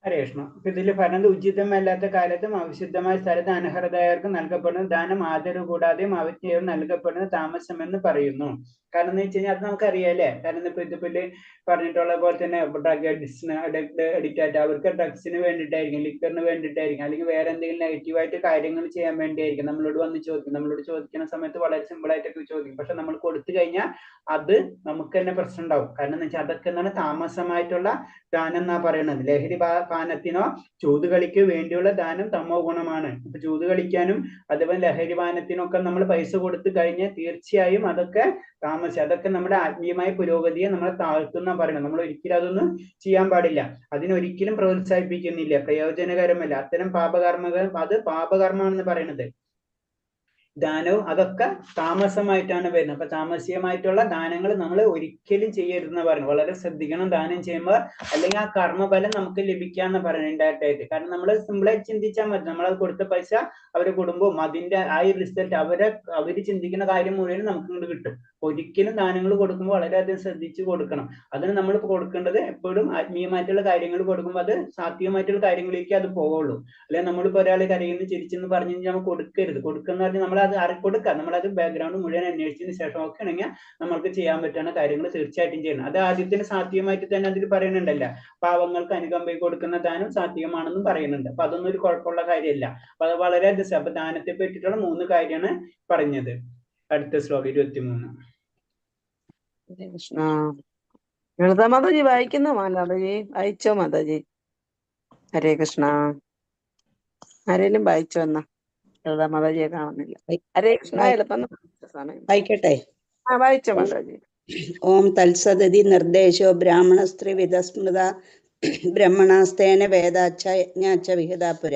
ഹരേ കൃഷ്ണ. അപ്പൊ ഇതിൽ പറഞ്ഞത് ഉചിതമല്ലാത്ത കാലത്തും അവിശുദ്ധമായ സ്ഥലത്ത് അനർഹരായവർക്ക് നൽകപ്പെടുന്ന ദാനം ആദരവ് കൂടാതെയും അവജ്ഞയും നൽകപ്പെടുന്ന താമസം എന്ന് പറയുന്നു. കാരണം എന്ന് വെച്ച് കഴിഞ്ഞാൽ അത് നമുക്കറിയാം അല്ലേ. കാരണം ഇതിപ്പോ പറഞ്ഞിട്ടുള്ള പോലെ തന്നെ ഡ്രഗ് അഡിക്റ്റ് ആയിട്ട് അവർക്ക് ഡ്രഗ്സിന് വേണ്ടിയിട്ടായിരിക്കും, ലിക്കറിന് വേണ്ടിയിട്ടായിരിക്കും, അല്ലെങ്കിൽ വേറെ എന്തെങ്കിലും നെഗറ്റീവായിട്ട് കാര്യങ്ങൾ ചെയ്യാൻ വേണ്ടിയായിരിക്കും നമ്മളോട് വന്ന് ചോദിക്കും. നമ്മളോട് ചോദിക്കുന്ന സമയത്ത് വളരെ സിമ്പിൾ ആയിട്ടൊക്കെ ചോദിക്കും. പക്ഷെ നമ്മൾ കൊടുത്തു കഴിഞ്ഞാൽ അത് നമുക്ക് തന്നെ പ്രശ്നം ഉണ്ടാവും. കാരണം എന്ന് വെച്ചാൽ അതൊക്കെ എന്താണ് താമസമായിട്ടുള്ള ദാനം എന്നാ പറയുന്നത്. ലഹരി പാനത്തിനോ ചൂതുകളിക്ക് വേണ്ടിയുള്ള ദാനം തമോ ഗുണമാണ്. ഇപ്പൊ ചൂത് കളിക്കാനും അതുപോലെ ലഹരി പാനത്തിനൊക്കെ നമ്മൾ പൈസ കൊടുത്തു കഴിഞ്ഞാൽ തീർച്ചയായും അതൊക്കെ അതൊക്കെ നമ്മുടെ ആത്മീയമായ പുരോഗതിയെ നമ്മളെ താഴ്ത്തുന്ന പറയുന്നത്. നമ്മൾ ഒരിക്കലും അതൊന്നും ചെയ്യാൻ പാടില്ല. അതിനൊരിക്കലും പ്രോത്സാഹിപ്പിക്കുന്നില്ല, പ്രയോജനകരമല്ല. അത്തരം പാപകർമ്മകൾ അത് പാപകർമ്മമാണെന്ന് പറയുന്നത്. ദാനവും അതൊക്കെ താമസമായിട്ടാണ് വരുന്നത്. അപ്പൊ താമസികമായിട്ടുള്ള ദാനങ്ങൾ നമ്മൾ ഒരിക്കലും ചെയ്യരുതെന്ന് പറഞ്ഞു. വളരെ ശ്രദ്ധിക്കണം ദാനം ചെയ്യുമ്പോൾ, അല്ലെങ്കിൽ ആ കർമ്മഫലം നമുക്ക് ലഭിക്കാന്ന് പറയുന്നത് ഇൻഡയറക്റ്റ് ആയിട്ട്. കാരണം നമ്മൾ സിമ്പിളായിട്ട് ചിന്തിച്ചാൽ മതി. നമ്മളത് കൊടുത്ത പൈസ അവരുടെ കുടുംബവും അതിന്റെ ആ റിസൾട്ട് അവര് ചിന്തിക്കുന്ന കാര്യം മുഴുവൻ നമുക്ക് ഇങ്ങോട്ട് കിട്ടും. ഒരിക്കലും ദാനങ്ങൾ കൊടുക്കുമ്പോൾ വളരെയധികം ശ്രദ്ധിച്ച് കൊടുക്കണം. അതിന് നമ്മൾ കൊടുക്കേണ്ടത് എപ്പോഴും ആത്മീയമായിട്ടുള്ള കാര്യങ്ങൾ കൊടുക്കുമ്പോൾ അത് സാത്വികമായിട്ടുള്ള കാര്യങ്ങളിലേക്ക് അത് പോവുള്ളൂ. അല്ലെങ്കിൽ നമ്മളിപ്പോ ഒരാൾ കരയുന്നു ചിരിച്ചെന്ന് പറഞ്ഞു കഴിഞ്ഞാൽ നമ്മൾ കൊടുക്കരുത്. കൊടുക്കുന്ന പറഞ്ഞാൽ നമ്മൾ അത് കൊടുക്കാം. നമ്മളത് ബാക്ക്ഗ്രൗണ്ട് മുഴുവൻ അന്വേഷിച്ചതിന് ശേഷം ഒക്കെ ആണെങ്കിൽ നമ്മൾക്ക് ചെയ്യാൻ പറ്റുന്ന കാര്യങ്ങൾ തീർച്ചയായിട്ടും ചെയ്യണം. അത് ആദ്യത്തിന് സാത്വികമായിട്ട് തന്നെ അതിൽ പറയുന്നുണ്ടല്ല, പാവങ്ങൾക്ക് അനുകമ്പ കൊടുക്കുന്ന ദാനം സാത്വികമാണെന്നും പറയുന്നുണ്ട്. അപ്പൊ അതൊന്നും ഒരു കുഴപ്പമുള്ള കാര്യമല്ല. അപ്പൊ അത് വളരെ അപ്പൊ ദാനത്തെ പറ്റിയിട്ടുള്ള 3 കാര്യമാണ് പറഞ്ഞത്. അടുത്ത ശ്ലോകം 23. ഹരേ കൃഷ്ണ. ലളിത മാതാജി വായിക്കുന്നു. മാതാജി വായിച്ചോ മാതാജി. ഹരേ കൃഷ്ണ. ആരേലും വായിച്ചോ എന്നാ. മാതാജിയെ കാണുന്നില്ല. ഹരേ കൃഷ്ണ. എളുപ്പം സമയം വായിക്കട്ടെ. വായിച്ചോ മാതാജി. ഓം തത്സദതി നിർദ്ദേശോ ബ്രാഹ്മണസ്ത്രീ വിധസ്മൃത ബ്രഹ്മണാസ്തേന വേദാച്ച യജ്ഞാച്ച വിഹിതാപുര.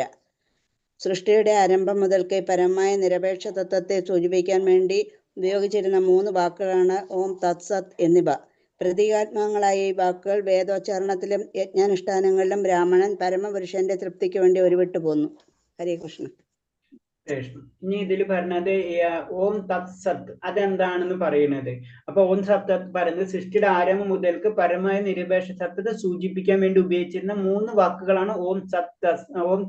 സൃഷ്ടിയുടെ ആരംഭം മുതൽക്കേ പരമായ നിരപേക്ഷ തത്വത്തെ സൂചിപ്പിക്കാൻ വേണ്ടി ഉപയോഗിച്ചിരുന്ന 3 വാക്കുകളാണ് ഓം തത്സത് എന്നിവ. പ്രതീകാത്മകങ്ങളായ ഈ വാക്കുകൾ വേദോച്ചാരണത്തിലും യജ്ഞാനുഷ്ഠാനങ്ങളിലും ബ്രാഹ്മണൻ പരമപുരുഷന്റെ തൃപ്തിക്ക് വേണ്ടി ഉരുവിട്ടു പോന്നു. ഹരേ കൃഷ്ണ. ഇനി ഇതിൽ പറഞ്ഞത് ഓം തത് സത് അതെന്താണെന്ന് പറയുന്നത്. അപ്പൊ ഓം സത് പറയുന്നത് സൃഷ്ടിയുടെ ആരംഭം മുതൽക്ക് പരമായ നിരപേക്ഷ സത്യത്തെ സൂചിപ്പിക്കാൻ വേണ്ടി ഉപയോഗിച്ചിരുന്ന 3 വാക്കുകളാണ് ഓം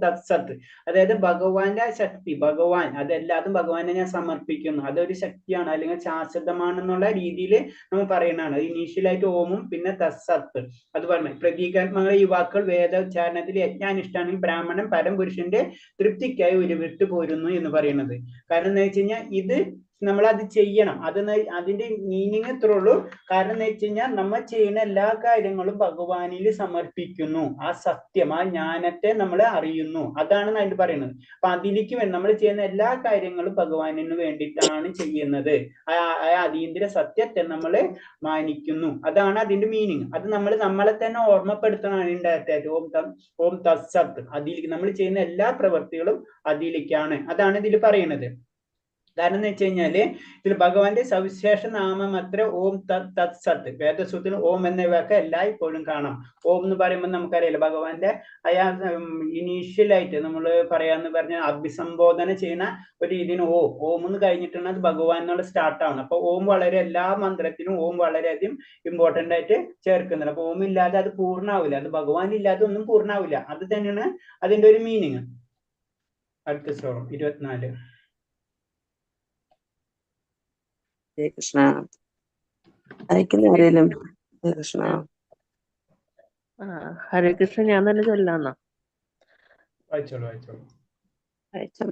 തത് സത്. അതായത് ഭഗവാന്റെ ശക്തി, ഭഗവാൻ അതെല്ലാതും ഭഗവാനെ ഞാൻ സമർപ്പിക്കുന്നു, അതൊരു ശക്തിയാണ് അല്ലെങ്കിൽ ശാശ്വതമാണെന്നുള്ള രീതിയിൽ നമ്മൾ പറയുന്നതാണ്. ഇനീഷ്യലായിട്ട് ഓമും പിന്നെ തത്സത്ത് അത് പറഞ്ഞു. പ്രതീകാത്മക ഈ വാക്കുകൾ വേദോച്ചാരണത്തിൽ യജ്ഞാനുഷ്ഠാനിൽ ബ്രാഹ്മണൻ പരംപുരുഷന്റെ തൃപ്തിക്കായി ഉരുവിട്ടു പോരുന്നു എന്ന് പറയുന്നത്. കാരണം എന്താ വെച്ച് കഴിഞ്ഞാൽ ഇത് നമ്മൾ അത് ചെയ്യണം, അതിന്റെ മീനിങ് ഇത്രേ ഉള്ളൂ. കാരണം എന്താ വെച്ച് കഴിഞ്ഞാൽ നമ്മൾ ചെയ്യുന്ന എല്ലാ കാര്യങ്ങളും ഭഗവാനിൽ സമർപ്പിക്കുന്നു, ആ സത്യം ആ ജ്ഞാനത്തെ നമ്മൾ അറിയുന്നു, അതാണ് അതിൽ പറയുന്നത്. അപ്പൊ അതിലേക്ക് വേണ്ടി നമ്മൾ ചെയ്യുന്ന എല്ലാ കാര്യങ്ങളും ഭഗവാനിന് വേണ്ടിയിട്ടാണ് ചെയ്യുന്നത്. ആ അതീന്ദ്ര സത്യത്തെ നമ്മൾ മാനിക്കുന്നു, അതാണ് അതിന്റെ മീനിങ്. അത് നമ്മളെ തന്നെ ഓർമ്മപ്പെടുത്തണം. ഇൻഡയറക്റ്റ് ഓം തത്സത് അതിലേക്ക് നമ്മൾ ചെയ്യുന്ന എല്ലാ പ്രവൃത്തികളും അതിലേക്കാണ്, അതാണ് ഇതിൽ പറയുന്നത്. കാരണം എന്ന് വെച്ച് കഴിഞ്ഞാല് ഇതിൽ ഭഗവാന്റെ സവിശേഷ നാമം അത്ര ഓം തത് സത്. വേദസൂത്രത്തിൽ ഓം എന്ന വാക്ക് എല്ലായ്പ്പോഴും കാണാം. ഓം എന്ന് പറയുമ്പോൾ നമുക്കറിയാലോ ഭഗവാന്റെ ഇനീഷ്യലായിട്ട് നമ്മൾ പറയാന്ന് പറഞ്ഞ അഭിസംബോധന ചെയ്യുന്ന ഒരു രീതിന് ഓം എന്ന് കഴിഞ്ഞിട്ടാണ് അത് ഭഗവാൻ എന്നുള്ള സ്റ്റാർട്ട് ആവുന്നത്. അപ്പൊ ഓം വളരെ എല്ലാ മന്ത്രത്തിനും ഓം വളരെയധികം ഇമ്പോർട്ടന്റ് ആയിട്ട് ചേർക്കുന്നുണ്ട്. അപ്പൊ ഓം ഇല്ലാതെ അത് പൂർണ്ണാവില്ല, അത് ഭഗവാൻ ഇല്ലാതെ ഒന്നും പൂർണ്ണാവില്ല. അത് തന്നെയാണ് അതിന്റെ ഒരു മീനിങ്. അടുത്ത ശ്ലോകം 24. ഹരേ കൃഷ്ണ. അയക്കുന്ന ആരെങ്കിലും ഹരേ കൃഷ്ണ. ഹരേ കൃഷ്ണ ഞാൻ തന്നെ ചൊല്ലാന്നാ. വായിച്ചോളൂ.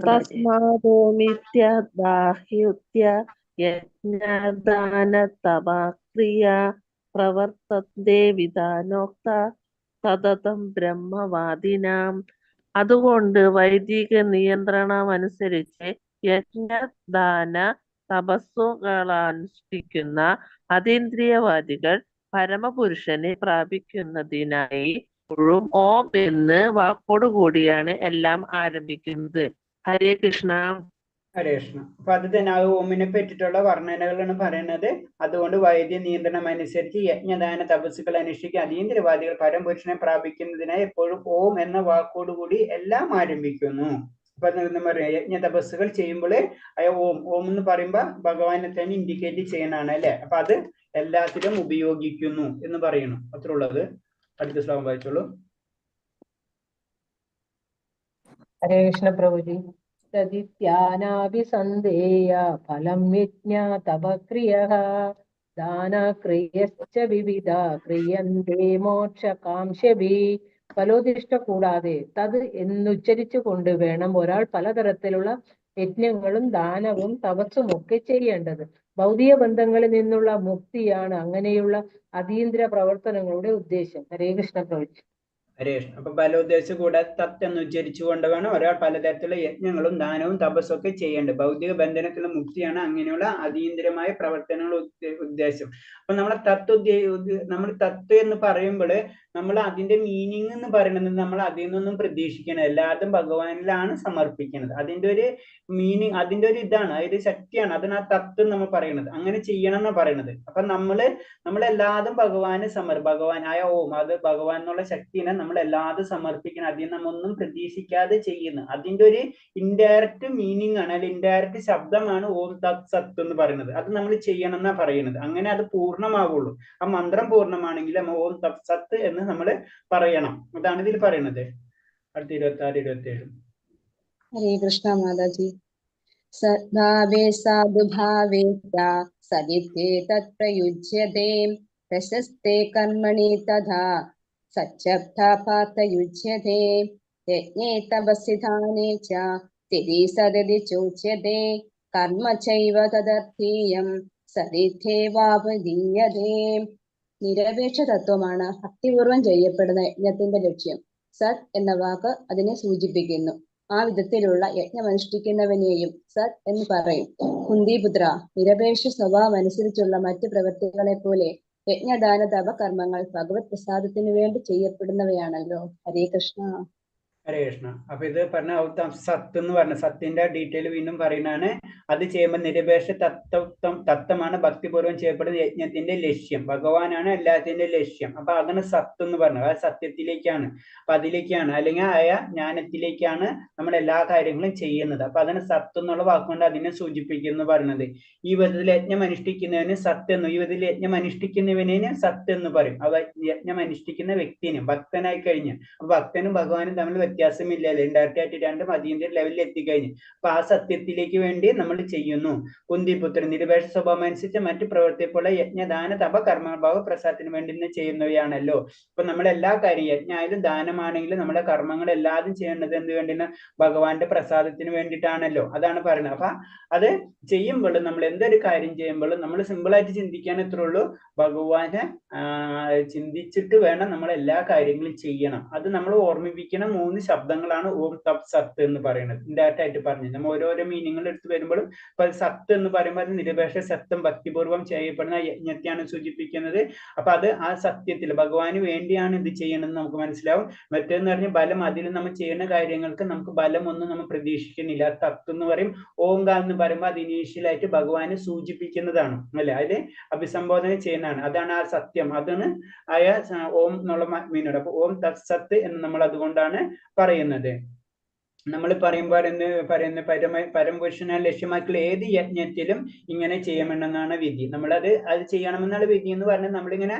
തസ്മാദോമിത്യാഹ്യുത്യ യജ്ഞദാന തപക്രിയ പ്രവർത്തന്തേ വിധാനോക്ത സതതം ബ്രഹ്മവാദിനാം. അതുകൊണ്ട് വൈദിക നിയന്ത്രണം അനുസരിച്ച് യജ്ഞദാന തപസ്സുകളനുഷ്ഠിക്കുന്ന അതീന്ദ്രിയവാദികൾ പരമപുരുഷനെ പ്രാപിക്കുന്നതിനായി ഓം എന്ന് വാക്കോടുകൂടിയാണ് എല്ലാം ആരംഭിക്കുന്നത്. ഹരേ കൃഷ്ണ. ഹരേ കൃഷ്ണ. അപ്പൊ അത് തന്നെ ആ ഓമിനെ പറ്റിയിട്ടുള്ള വർണ്ണനകളാണ് പറയുന്നത്. അതുകൊണ്ട് വൈദ്യ നിയന്ത്രണം അനുസരിച്ച് യജ്ഞദാന തപസ്സുകൾ അനുഷ്ഠിക്കുക അതീന്ദ്രവാദികൾ പരമപുരുഷനെ പ്രാപിക്കുന്നതിനായി എപ്പോഴും ഓം എന്ന വാക്കോടുകൂടി എല്ലാം ആരംഭിക്കുന്നു. അപ്പൊ എന്താ പറയാ, യജ്ഞ തപസ്സുകൾ ചെയ്യുമ്പോൾ ഓം എന്ന് പറയുമ്പോ ഭഗവാനെ തന്നെ ഇൻഡിക്കേറ്റ് ചെയ്യണാണ് അല്ലെ. അപ്പൊ അത് എല്ലാത്തിലും ഉപയോഗിക്കുന്നു എന്ന് പറയുന്നു. അത്ര ഉള്ളത്. അടുത്ത ശ്ലോകം വായിച്ചോളൂ. ഹരേ കൃഷ്ണ പ്രഭുജി. തദിത്യാനാഭിസന്ധേയ ഫലം യജ്ഞ തപക്രിയഃ ദാനക്രിയശ്ച വിവിധ ക്രിയന്തേ മോക്ഷകാംക്ഷഭിഃ. ഫലോദിഷ്ട കൂടാതെ തത് എന്നുച്ചരിച്ചു കൊണ്ട് വേണം ഒരാൾ പലതരത്തിലുള്ള യജ്ഞങ്ങളും ദാനവും തപസ്സും ഒക്കെ ചെയ്യേണ്ടത്. ഭൗതിക ബന്ധങ്ങളിൽ നിന്നുള്ള മുക്തിയാണ് അങ്ങനെയുള്ള അതീന്ദ്ര പ്രവർത്തനങ്ങളുടെ ഉദ്ദേശം. ഹരേ കൃഷ്ണ പ്രഭുജി. ഹരേ കൃഷ്ണ. അപ്പൊ ബലോദ്ദേശം കൂടെ തത്ത് എന്ന് ഉച്ചരിച്ചുകൊണ്ട് വേണം ഒരാൾ പലതരത്തിലുള്ള യജ്ഞങ്ങളും ദാനവും തപസ്സും ഒക്കെ ചെയ്യേണ്ടത്. ഭൗതിക ബന്ധനത്തിലുള്ള മുക്തിയാണ് അങ്ങനെയുള്ള അതീന്ദ്രമായ പ്രവർത്തനങ്ങളുടെ ഉദ്ദേശം. അപ്പൊ നമ്മളെ നമ്മൾ തത്വം എന്ന് പറയുമ്പോൾ നമ്മൾ അതിന്റെ മീനിങ് എന്ന് പറയുന്നത് നമ്മൾ അതിൽ നിന്നൊന്നും പ്രതീക്ഷിക്കണം, എല്ലാതും ഭഗവാനിലാണ് സമർപ്പിക്കുന്നത്. അതിന്റെ ഒരു മീനിങ്, അതിന്റെ ഒരു ഇതാണ്, അതൊരു ശക്തിയാണ്, അതിന് ആ തത്വം നമ്മൾ പറയുന്നത്. അങ്ങനെ ചെയ്യണം എന്നാണ് പറയുന്നത്. അപ്പൊ നമ്മളെല്ലാതും ഭഗവാന് ഭഗവാനായ ഓം, അത് ഭഗവാൻ എന്നുള്ള ശക്തിനെ നമ്മൾ എല്ലാതും സമർപ്പിക്കണം. അതിൽ നമ്മൊന്നും പ്രതീക്ഷിക്കാതെ ചെയ്യുന്നു. അതിന്റെ ഒരു ഇൻഡയറക്റ്റ് മീനിങ് ആണ്, അല്ലെങ്കിൽ ഇൻഡയറക്റ്റ് ശബ്ദമാണ് ഓം തത് സത്ത് എന്ന് പറയുന്നത്. അത് നമ്മൾ ചെയ്യണം എന്നാ പറയുന്നത്. അങ്ങനെ അത് പൂർണ്ണമാവുള്ളൂ. ആ മന്ത്രം പൂർണ്ണമാണെങ്കിൽ ഓം തത് സത്ത് എന്ന് നമ്മൾ പറയണം. അതാണ് ഇതിൽ പറയുന്നത്. അടുത്ത 26, 27. ഹരേ കൃഷ്ണ മാതാജി. സദ്ഭാവേ സാധുഭാവേ സദിത്യേ തത്പ്രയുജ്യതേ പ്രശസ്തേ കർമ്മണി തഥാ സച്ഛബ്ദാ പാർത്ഥയുജ്യതേ യജ്ഞേ തപസ്സി ദാനേ ച സ്ഥിതി സദതി ചോച്യതേ കർമ്മ ചൈവ തദർത്ഥീയം സദിത്യേവാപദീയതേ. നിരപേക്ഷ തത്വമാണ് ഭക്തിപൂർവം ചെയ്യപ്പെടുന്ന യജ്ഞത്തിന്റെ ലക്ഷ്യം. സത് എന്ന വാക്ക് അതിനെ സൂചിപ്പിക്കുന്നു. ആ വിധത്തിലുള്ള യജ്ഞമനുഷ്ഠിക്കുന്നവനെയും സത് എന്ന് പറയും. കുന്തിപുത്ര, നിരപേക്ഷ സ്വഭാവം അനുസരിച്ചുള്ള മറ്റ് പ്രവൃത്തികളെ പോലെ യജ്ഞദാന തപ കർമ്മങ്ങൾ ഭഗവത് പ്രസാദത്തിനു വേണ്ടി ചെയ്യപ്പെടുന്നവയാണല്ലോ. ഹരേ കൃഷ്ണ. ഹരേ കൃഷ്ണ. അപ്പൊ ഇത് പറഞ്ഞ സത്ത് എന്ന് പറഞ്ഞ സത്തിന്റെ ഡീറ്റെയിൽ വീണ്ടും പറയുന്നതാണ്. അത് ചെയ്യുമ്പോൾ നിരപേക്ഷ തത്വമാണ് ഭക്തിപൂർവ്വം ചെയ്യപ്പെടുന്ന യജ്ഞത്തിന്റെ ലക്ഷ്യം. ഭഗവാനാണ് എല്ലാത്തിന്റെ ലക്ഷ്യം. അപ്പൊ അതാണ് സത്ത് എന്ന് പറഞ്ഞത്. ആ സത്യത്തിലേക്കാണ്, അപ്പൊ അതിലേക്കാണ്, അല്ലെങ്കിൽ ആയ ജ്ഞാനത്തിലേക്കാണ് നമ്മൾ എല്ലാ കാര്യങ്ങളും ചെയ്യുന്നത്. അപ്പൊ അതിന് സത്ത് എന്നുള്ള വാക്കുകൊണ്ട് അതിനെ സൂചിപ്പിക്കുന്നു പറഞ്ഞത്. ഈ വിധത്തിൽ യജ്ഞം അനുഷ്ഠിക്കുന്നതിന് സത്ത് എന്നും, ഈ വിധത്തിൽ യജ്ഞം അനുഷ്ഠിക്കുന്നവനെ സത്ത് എന്ന് പറയും. അവ യജ്ഞം അനുഷ്ഠിക്കുന്ന വ്യക്തിനെ ഭക്തനായി കഴിഞ്ഞ്, അപ്പൊ ഭക്തനും ഭഗവാനും തമ്മിൽ വ്യത്യാസമില്ലല്ലോ. ഇൻഡയറക്റ്റ് ആയിട്ട് രണ്ടും അതീന്ദ്രിയ ലെവലിൽ എത്തിക്കഴിഞ്ഞു. അപ്പൊ ആ സത്യത്തിലേക്ക് വേണ്ടി നമ്മൾ ചെയ്യുന്നു. കുന്തിപുത്രൻ, നിരപേക്ഷ സ്വഭാവം അനുസരിച്ച് മറ്റു പ്രവർത്തിപ്പുള്ള യജ്ഞദാന തപ കർമ്മഭാവ പ്രസാദത്തിന് വേണ്ടി ചെയ്യുന്നവയാണല്ലോ. അപ്പൊ നമ്മൾ എല്ലാ കാര്യം യജ്ഞമായാലും ദാനമാണെങ്കിലും നമ്മുടെ കർമ്മങ്ങൾ എല്ലാതും ചെയ്യേണ്ടത് എന്ത് വേണ്ടിയാണ്? ഭഗവാന്റെ പ്രസാദത്തിന് വേണ്ടിയിട്ടാണല്ലോ. അതാണ് പറയുന്നത്. അപ്പൊ അത് ചെയ്യുമ്പോഴും നമ്മൾ എന്തൊരു കാര്യം ചെയ്യുമ്പോഴും നമ്മൾ സിമ്പിളായിട്ട് ചിന്തിക്കാൻ എത്ര ഉള്ളൂ? ഭഗവാനെ ചിന്തിച്ചിട്ട് വേണം നമ്മൾ എല്ലാ കാര്യങ്ങളും ചെയ്യണം. അത് നമ്മൾ ഓർമ്മിപ്പിക്കുന്ന 3 ശബ്ദങ്ങളാണ് ഓം തപ് സത്ത് എന്ന് പറയുന്നത്. ഇൻഡയറക്റ്റ് ആയിട്ട് പറഞ്ഞു നമ്മൾ ഓരോരോ മീനിങ്ങൾ എടുത്ത് വരുമ്പോഴും ഇപ്പൊ സത്ത് എന്ന് പറയുമ്പോൾ അത് നിരപേക്ഷ സത്യം ഭക്തിപൂർവ്വം ചെയ്യപ്പെടുന്ന യജ്ഞത്തെയാണ് സൂചിപ്പിക്കുന്നത്. അപ്പൊ അത് ആ സത്യത്തിൽ ഭഗവാന് വേണ്ടിയാണ് ഇത് ചെയ്യണമെന്ന് നമുക്ക് മനസ്സിലാവും. മറ്റേന്ന് പറഞ്ഞ ബലം, അതിൽ നമ്മൾ ചെയ്യുന്ന കാര്യങ്ങൾക്ക് നമുക്ക് ബലമൊന്നും നമ്മൾ പ്രതീക്ഷിക്കുന്നില്ല. തത്വം എന്ന് പറയും. ഓംകാർ എന്ന് പറയുമ്പോൾ അത് ഇനീഷ്യലായിട്ട് ഭഗവാനെ സൂചിപ്പിക്കുന്നതാണ് അല്ലെ, അതിൽ അഭിസംബോധന ചെയ്യുന്നതാണ്. അതാണ് ആ സത്യം, അതാണ് ആയ ഓം എന്നുള്ള മീനോട്. അപ്പൊ ഓം തത് സത്ത് എന്ന് നമ്മൾ അതുകൊണ്ടാണ് പറയുന്നത്. നമ്മൾ പറയുമ്പോൾ എന്ന് പറയുന്ന പരമപുരുഷനെ ലക്ഷ്യമാക്കിയുള്ള ഏത് യജ്ഞത്തിലും ഇങ്ങനെ ചെയ്യണമെന്നാണ് വിധി. നമ്മളത് ചെയ്യണമെന്നുള്ള വിധി എന്ന് പറഞ്ഞാൽ നമ്മളിങ്ങനെ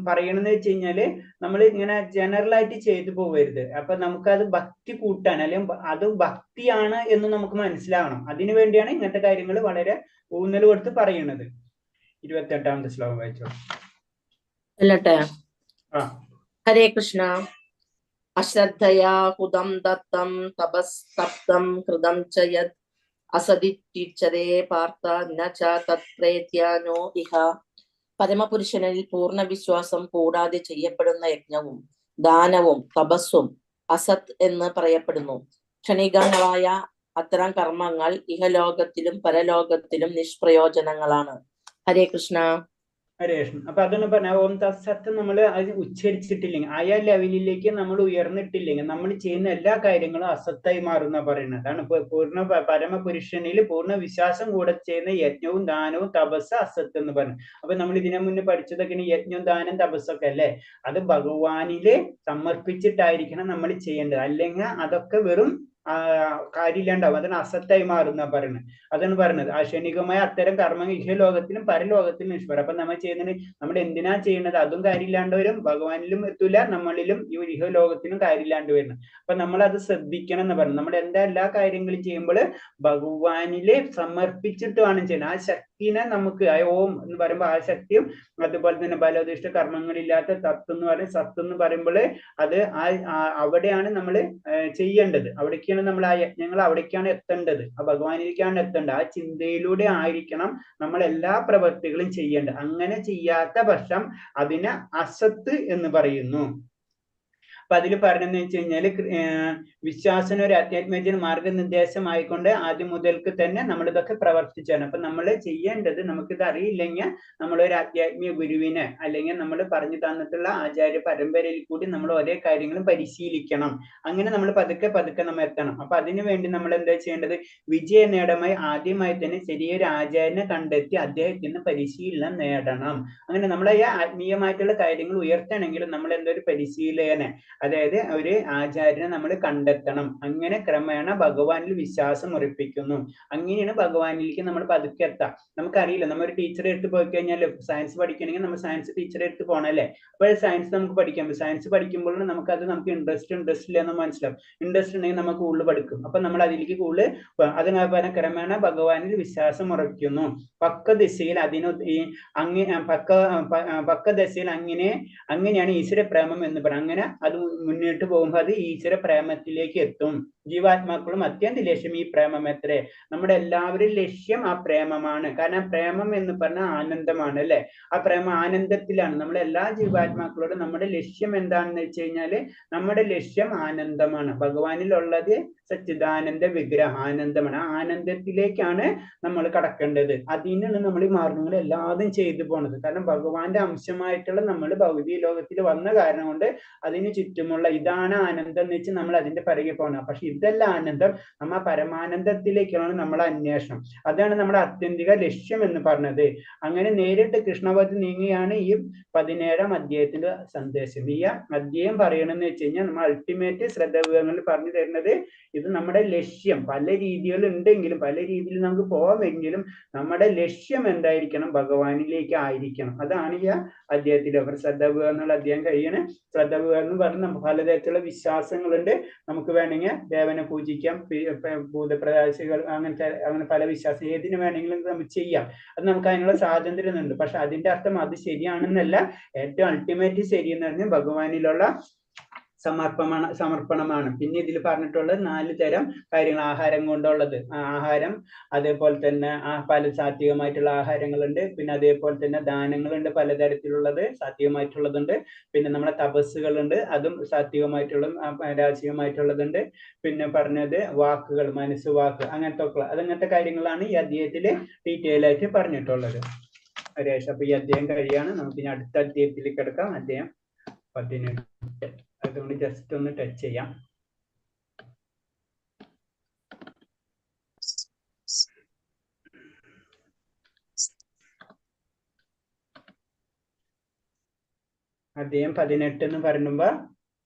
പറയണമെന്ന് വെച്ച് കഴിഞ്ഞാല് നമ്മൾ ഇങ്ങനെ ജനറൽ ആയിട്ട് ചെയ്തു പോകരുത്. അപ്പൊ നമുക്കത് ഭക്തി കൂട്ടാൻ, അല്ലെങ്കിൽ അത് ഭക്തിയാണ് എന്ന് നമുക്ക് മനസ്സിലാവണം. അതിനു വേണ്ടിയാണ് ഇങ്ങനത്തെ കാര്യങ്ങൾ വളരെ ഊന്നൽ കൊടുത്ത് പറയുന്നത്. 28ാമത്തെ ശ്ലോകം വായിച്ചോ. അല്ലട്ടെ. ഹരേ കൃഷ്ണ. അശ്രദ്ധയാ ഹുതം ദത്തം തപസ്തപ്തം കൃതം ച യത് അസദിത്യുച്യതേ പാർത്ഥ ന ച തത്പ്രേത്യാനോ ഇഹ. പരമപുരുഷനിൽ പൂർണ്ണ വിശ്വാസം കൂടാതെ ചെയ്യപ്പെടുന്ന യജ്ഞവും ദാനവും തപസ്സും അസത് എന്ന് പറയപ്പെടുന്നു. ക്ഷണികങ്ങളായ അത്തരം കർമ്മങ്ങൾ ഇഹലോകത്തിലും പരലോകത്തിലും നിഷ്പ്രയോജനങ്ങളാണ്. ഹരേ കൃഷ്ണ. ഹരേ കൃഷ്ണ. അപ്പൊ അതൊന്ന് പറഞ്ഞ ഓം തത്സത്ത് നമ്മൾ അത് ഉച്ചരിച്ചിട്ടില്ലെങ്കിൽ, ആ ലെവലിലേക്ക് നമ്മൾ ഉയർന്നിട്ടില്ലെങ്കിൽ നമ്മൾ ചെയ്യുന്ന എല്ലാ കാര്യങ്ങളും അസത്തായി മാറുന്ന പറയുന്നത്. അതാണ് പൂർണ്ണ പരമപുരുഷനിൽ പൂർണ്ണ വിശ്വാസം കൂടെ ചെയ്യുന്ന യജ്ഞവും ദാനവും തപസ് അസത്ത് എന്ന് പറഞ്ഞു. അപ്പൊ നമ്മൾ ഇതിനു മുന്നേ പഠിച്ചതൊക്കെ യജ്ഞവും ദാനം തപസ്സൊക്കെ അല്ലേ, അത് ഭഗവാനില് സമർപ്പിച്ചിട്ടായിരിക്കണം നമ്മൾ ചെയ്യേണ്ടത്. അല്ലെങ്കിൽ അതൊക്കെ വെറും കാര്യമില്ലാണ്ടാവും, അതിന് അസത്തായി മാറുന്ന പറയുന്നത്. അതാണ് പറയുന്നത്. ആ ക്ഷണികമായ അത്തരം കർമ്മങ്ങൾ ഇഹലോകത്തിലും പരലോകത്തിലും നിഷ്ഫലം. അപ്പൊ നമ്മൾ ചെയ്യുന്നത്, നമ്മൾ എന്തിനാ ചെയ്യുന്നത് അതും കാര്യമില്ലാണ്ട് വരും, ഭഗവാനിലും എത്തൂല, നമ്മളിലും ഈ ഇഹലോകത്തിലും കാര്യമില്ലാണ്ട് വരുന്നത്. അപ്പൊ നമ്മൾ അത് ശ്രദ്ധിക്കണം എന്ന് പറഞ്ഞു. നമ്മൾ എല്ലാ കാര്യങ്ങളും ചെയ്യുമ്പോൾ ഭഗവാനിലെ സമർപ്പിച്ചിട്ട് വേണം ചെയ്യണം. ആ ശക്തിനെ നമുക്ക് ഓം എന്ന് പറയുമ്പോൾ ആ ശക്തിയും, അതുപോലെ തന്നെ ബലോദിഷ്ട കർമ്മങ്ങളില്ലാത്ത തത്വം എന്ന് പറയും സത്ത് എന്ന് പറയുമ്പോൾ അത് അവിടെയാണ് നമ്മൾ ചെയ്യേണ്ടത്. അവിടേക്കാണ് നമ്മൾ ആ യജ്ഞങ്ങൾ അവിടേക്കാണ് എത്തേണ്ടത്, ആ ഭഗവാനിലേക്കാണ് എത്തേണ്ടത്. ആ ചിന്തയിലൂടെ ആയിരിക്കണം നമ്മൾ എല്ലാ പ്രവൃത്തികളും ചെയ്യേണ്ടത്. അങ്ങനെ ചെയ്യാത്ത പക്ഷം അതിനെ അസത്ത് എന്ന് പറയുന്നു. അപ്പൊ അതിൽ പറഞ്ഞെന്ന് വെച്ച് കഴിഞ്ഞാല് വിശ്വാസന ഒരു അധ്യാത്മത്തിന് മാർഗനിർദ്ദേശമായിക്കൊണ്ട് ആദ്യം മുതൽക്ക് തന്നെ നമ്മൾ ഇതൊക്കെ പ്രവർത്തിച്ചാണ്. അപ്പൊ നമ്മൾ ചെയ്യേണ്ടത്, നമുക്കിത് അറിയില്ലെങ്കിൽ നമ്മളൊരു ആധ്യാത്മിക ഗുരുവിനെ അല്ലെങ്കിൽ നമ്മൾ പറഞ്ഞു തന്നിട്ടുള്ള ആചാര്യ പരമ്പരയിൽ കൂടി നമ്മൾ ഒരേ കാര്യങ്ങളും പരിശീലിക്കണം. അങ്ങനെ നമ്മൾ പതുക്കെ നമ്മൾ എത്തണം. അപ്പൊ അതിനു വേണ്ടി നമ്മൾ എന്താ ചെയ്യേണ്ടത്? വിജയ നേടമായി ആദ്യമായി തന്നെ ചെറിയൊരു ആചാര്യനെ കണ്ടെത്തി അദ്ദേഹത്തിന് പരിശീലനം നേടണം. അങ്ങനെ നമ്മളെ ആത്മീയമായിട്ടുള്ള കാര്യങ്ങൾ ഉയർത്തണമെങ്കിലും നമ്മൾ എന്തൊരു പരിശീലകനെ, അതായത് ഒരു ആചാര്യനെ നമ്മൾ കണ്ടെത്തണം. അങ്ങനെ ക്രമേണ ഭഗവാനിൽ വിശ്വാസം ഉറപ്പിക്കുന്നു. അങ്ങനെയാണ് ഭഗവാനിലേക്ക് നമ്മൾ പതുക്കെ എത്താം. നമുക്കറിയില്ല, നമ്മൾ ഒരു ടീച്ചറെ എടുത്ത് പോയി കഴിഞ്ഞാൽ സയൻസ് പഠിക്കണമെങ്കിൽ നമ്മൾ സയൻസ് ടീച്ചറെ എടുത്ത് പോകണല്ലേ. അപ്പോൾ സയൻസ് നമുക്ക് പഠിക്കാം. സയൻസ് പഠിക്കുമ്പോൾ നമുക്ക് ഇൻട്രസ്റ്റ് ഇല്ല എന്ന് മനസ്സിലാവും. ഇൻട്രസ്റ്റ് ഉണ്ടെങ്കിൽ നമുക്ക് കൂടുതൽ പഠിക്കും. അപ്പൊ നമ്മൾ അതിലേക്ക് കൂടുതൽ അതിനു ക്രമേണ ഭഗവാനിൽ വിശ്വാസം ഉറപ്പിക്കുന്നു. പക്ക ദിശയിൽ പക്ക ദശയിൽ അങ്ങനെയാണ് ഈശ്വര പ്രേമം എന്ന് പറയുന്നത്. അങ്ങനെ അത് മുന്നോട്ട് പോകുമ്പോൾ അത് ഈശ്വര പ്രേമത്തിലേക്ക് എത്തും. ജീവാത്മാക്കളും അത്യന്ത ലക്ഷ്യം ഈ പ്രേമം എത്രേ. നമ്മുടെ എല്ലാവരും ലക്ഷ്യം ആ പ്രേമമാണ്. കാരണം പ്രേമം എന്ന് പറഞ്ഞാൽ ആനന്ദമാണ് അല്ലെ. ആ പ്രേമ ആനന്ദത്തിലാണ്. നമ്മുടെ എല്ലാ ജീവാത്മാക്കളോടും നമ്മുടെ ലക്ഷ്യം എന്താണെന്ന് വെച്ച് കഴിഞ്ഞാല് നമ്മുടെ ലക്ഷ്യം ആനന്ദമാണ്. ഭഗവാനിലുള്ളത് സച്ചിദാനന്ദ വിഗ്രഹം ആനന്ദമാണ്. ആ ആനന്ദത്തിലേക്കാണ് നമ്മൾ കടക്കേണ്ടത്. അതിനാണ് നമ്മൾ ഈ മാർഗങ്ങൾ എല്ലാതും ചെയ്തു പോണത്. കാരണം ഭഗവാന്റെ അംശമായിട്ടുള്ള നമ്മൾ ഭൗതിക ലോകത്തിൽ വന്ന കാരണം കൊണ്ട് അതിന് ചുറ്റുമുള്ള ഇതാണ് ആനന്ദം എന്ന് വെച്ച് നമ്മൾ അതിന്റെ പിറകെ പോകണം. പക്ഷെ ഇതല്ല ആനന്ദം. നമ്മ പരമാനന്ദത്തിലേക്കാണ് നമ്മുടെ അന്വേഷണം. അതാണ് നമ്മുടെ ആത്യന്തിക ലക്ഷ്യം എന്ന് പറഞ്ഞത്. അങ്ങനെ നേരിട്ട് കൃഷ്ണപദത്തിൽ നീങ്ങിയാണ് ഈ 17-ാം അധ്യായത്തിന്റെ സന്ദേശം. ഈ അധ്യായം പറയണമെന്ന് വെച്ച് കഴിഞ്ഞാൽ നമ്മൾ അൾട്ടിമേറ്റ് ശ്രദ്ധ പറഞ്ഞു തരുന്നത് ഇത് നമ്മുടെ ലക്ഷ്യം. പല രീതികൾ ഉണ്ടെങ്കിലും പല രീതിയിൽ നമുക്ക് പോകാമെങ്കിലും നമ്മുടെ ലക്ഷ്യം എന്തായിരിക്കണം? ഭഗവാനിലേക്ക് ആയിരിക്കണം. അതാണ് ഈ അധ്യായത്തിൽ ശ്രദ്ധ എന്നുള്ള അധ്യായം കഴിയണേ. ശ്രദ്ധ എന്ന് പറഞ്ഞ് പലതരത്തിലുള്ള വിശ്വാസങ്ങളുണ്ട്. നമുക്ക് വേണമെങ്കിൽ ദേവനെ പൂജിക്കാം, ഭൂതപ്രകാശികൾ, അങ്ങനെ പല വിശ്വാസം ഏതിനു വേണമെങ്കിലും നമുക്ക് ചെയ്യാം. അത് നമുക്ക് അതിനുള്ള സ്വാതന്ത്ര്യം ഉണ്ട്. പക്ഷെ അതിന്റെ അർത്ഥം അത് ശരിയാണെന്നല്ല. ഏറ്റവും അൾട്ടിമേറ്റ് ശരി എന്ന് പറഞ്ഞാൽ ഭഗവാനിലുള്ള സമർപ്പണമാണ്. പിന്നെ ഇതിൽ പറഞ്ഞിട്ടുള്ളത് 4 തരം കാര്യങ്ങൾ ആഹാരം കൊണ്ടുള്ളത്. ആഹാരം, അതേപോലെ തന്നെ പല സാത്വികമായിട്ടുള്ള ആഹാരങ്ങളുണ്ട്. പിന്നെ അതേപോലെ തന്നെ ദാനങ്ങളുണ്ട്, പലതരത്തിലുള്ളത് സാത്വികമായിട്ടുള്ളതുണ്ട്. പിന്നെ നമ്മളെ തപസ്സുകളുണ്ട്, അതും സാത്വികമായിട്ടുള്ളതും രാജസികമായിട്ടുള്ളതുണ്ട്. പിന്നെ പറഞ്ഞത് വാക്കുകൾ, മനസ്സ്, വാക്ക്, അങ്ങനത്തെ കാര്യങ്ങളാണ് ഈ അധ്യായത്തിൽ ഡീറ്റെയിൽ ആയിട്ട് പറഞ്ഞിട്ടുള്ളത്. ഹരേഷ്, അപ്പൊ ഈ അധ്യായം കഴിയാണ്. നമുക്ക് ഇനി അടുത്ത അധ്യായത്തിലേക്ക് കിടക്കാം. അധ്യായം 18. അതുകൊണ്ട് ജസ്റ്റ് ഒന്ന് ടച്ച് ചെയ്യാം. അധ്യായം 18 എന്ന് പറയുമ്പോ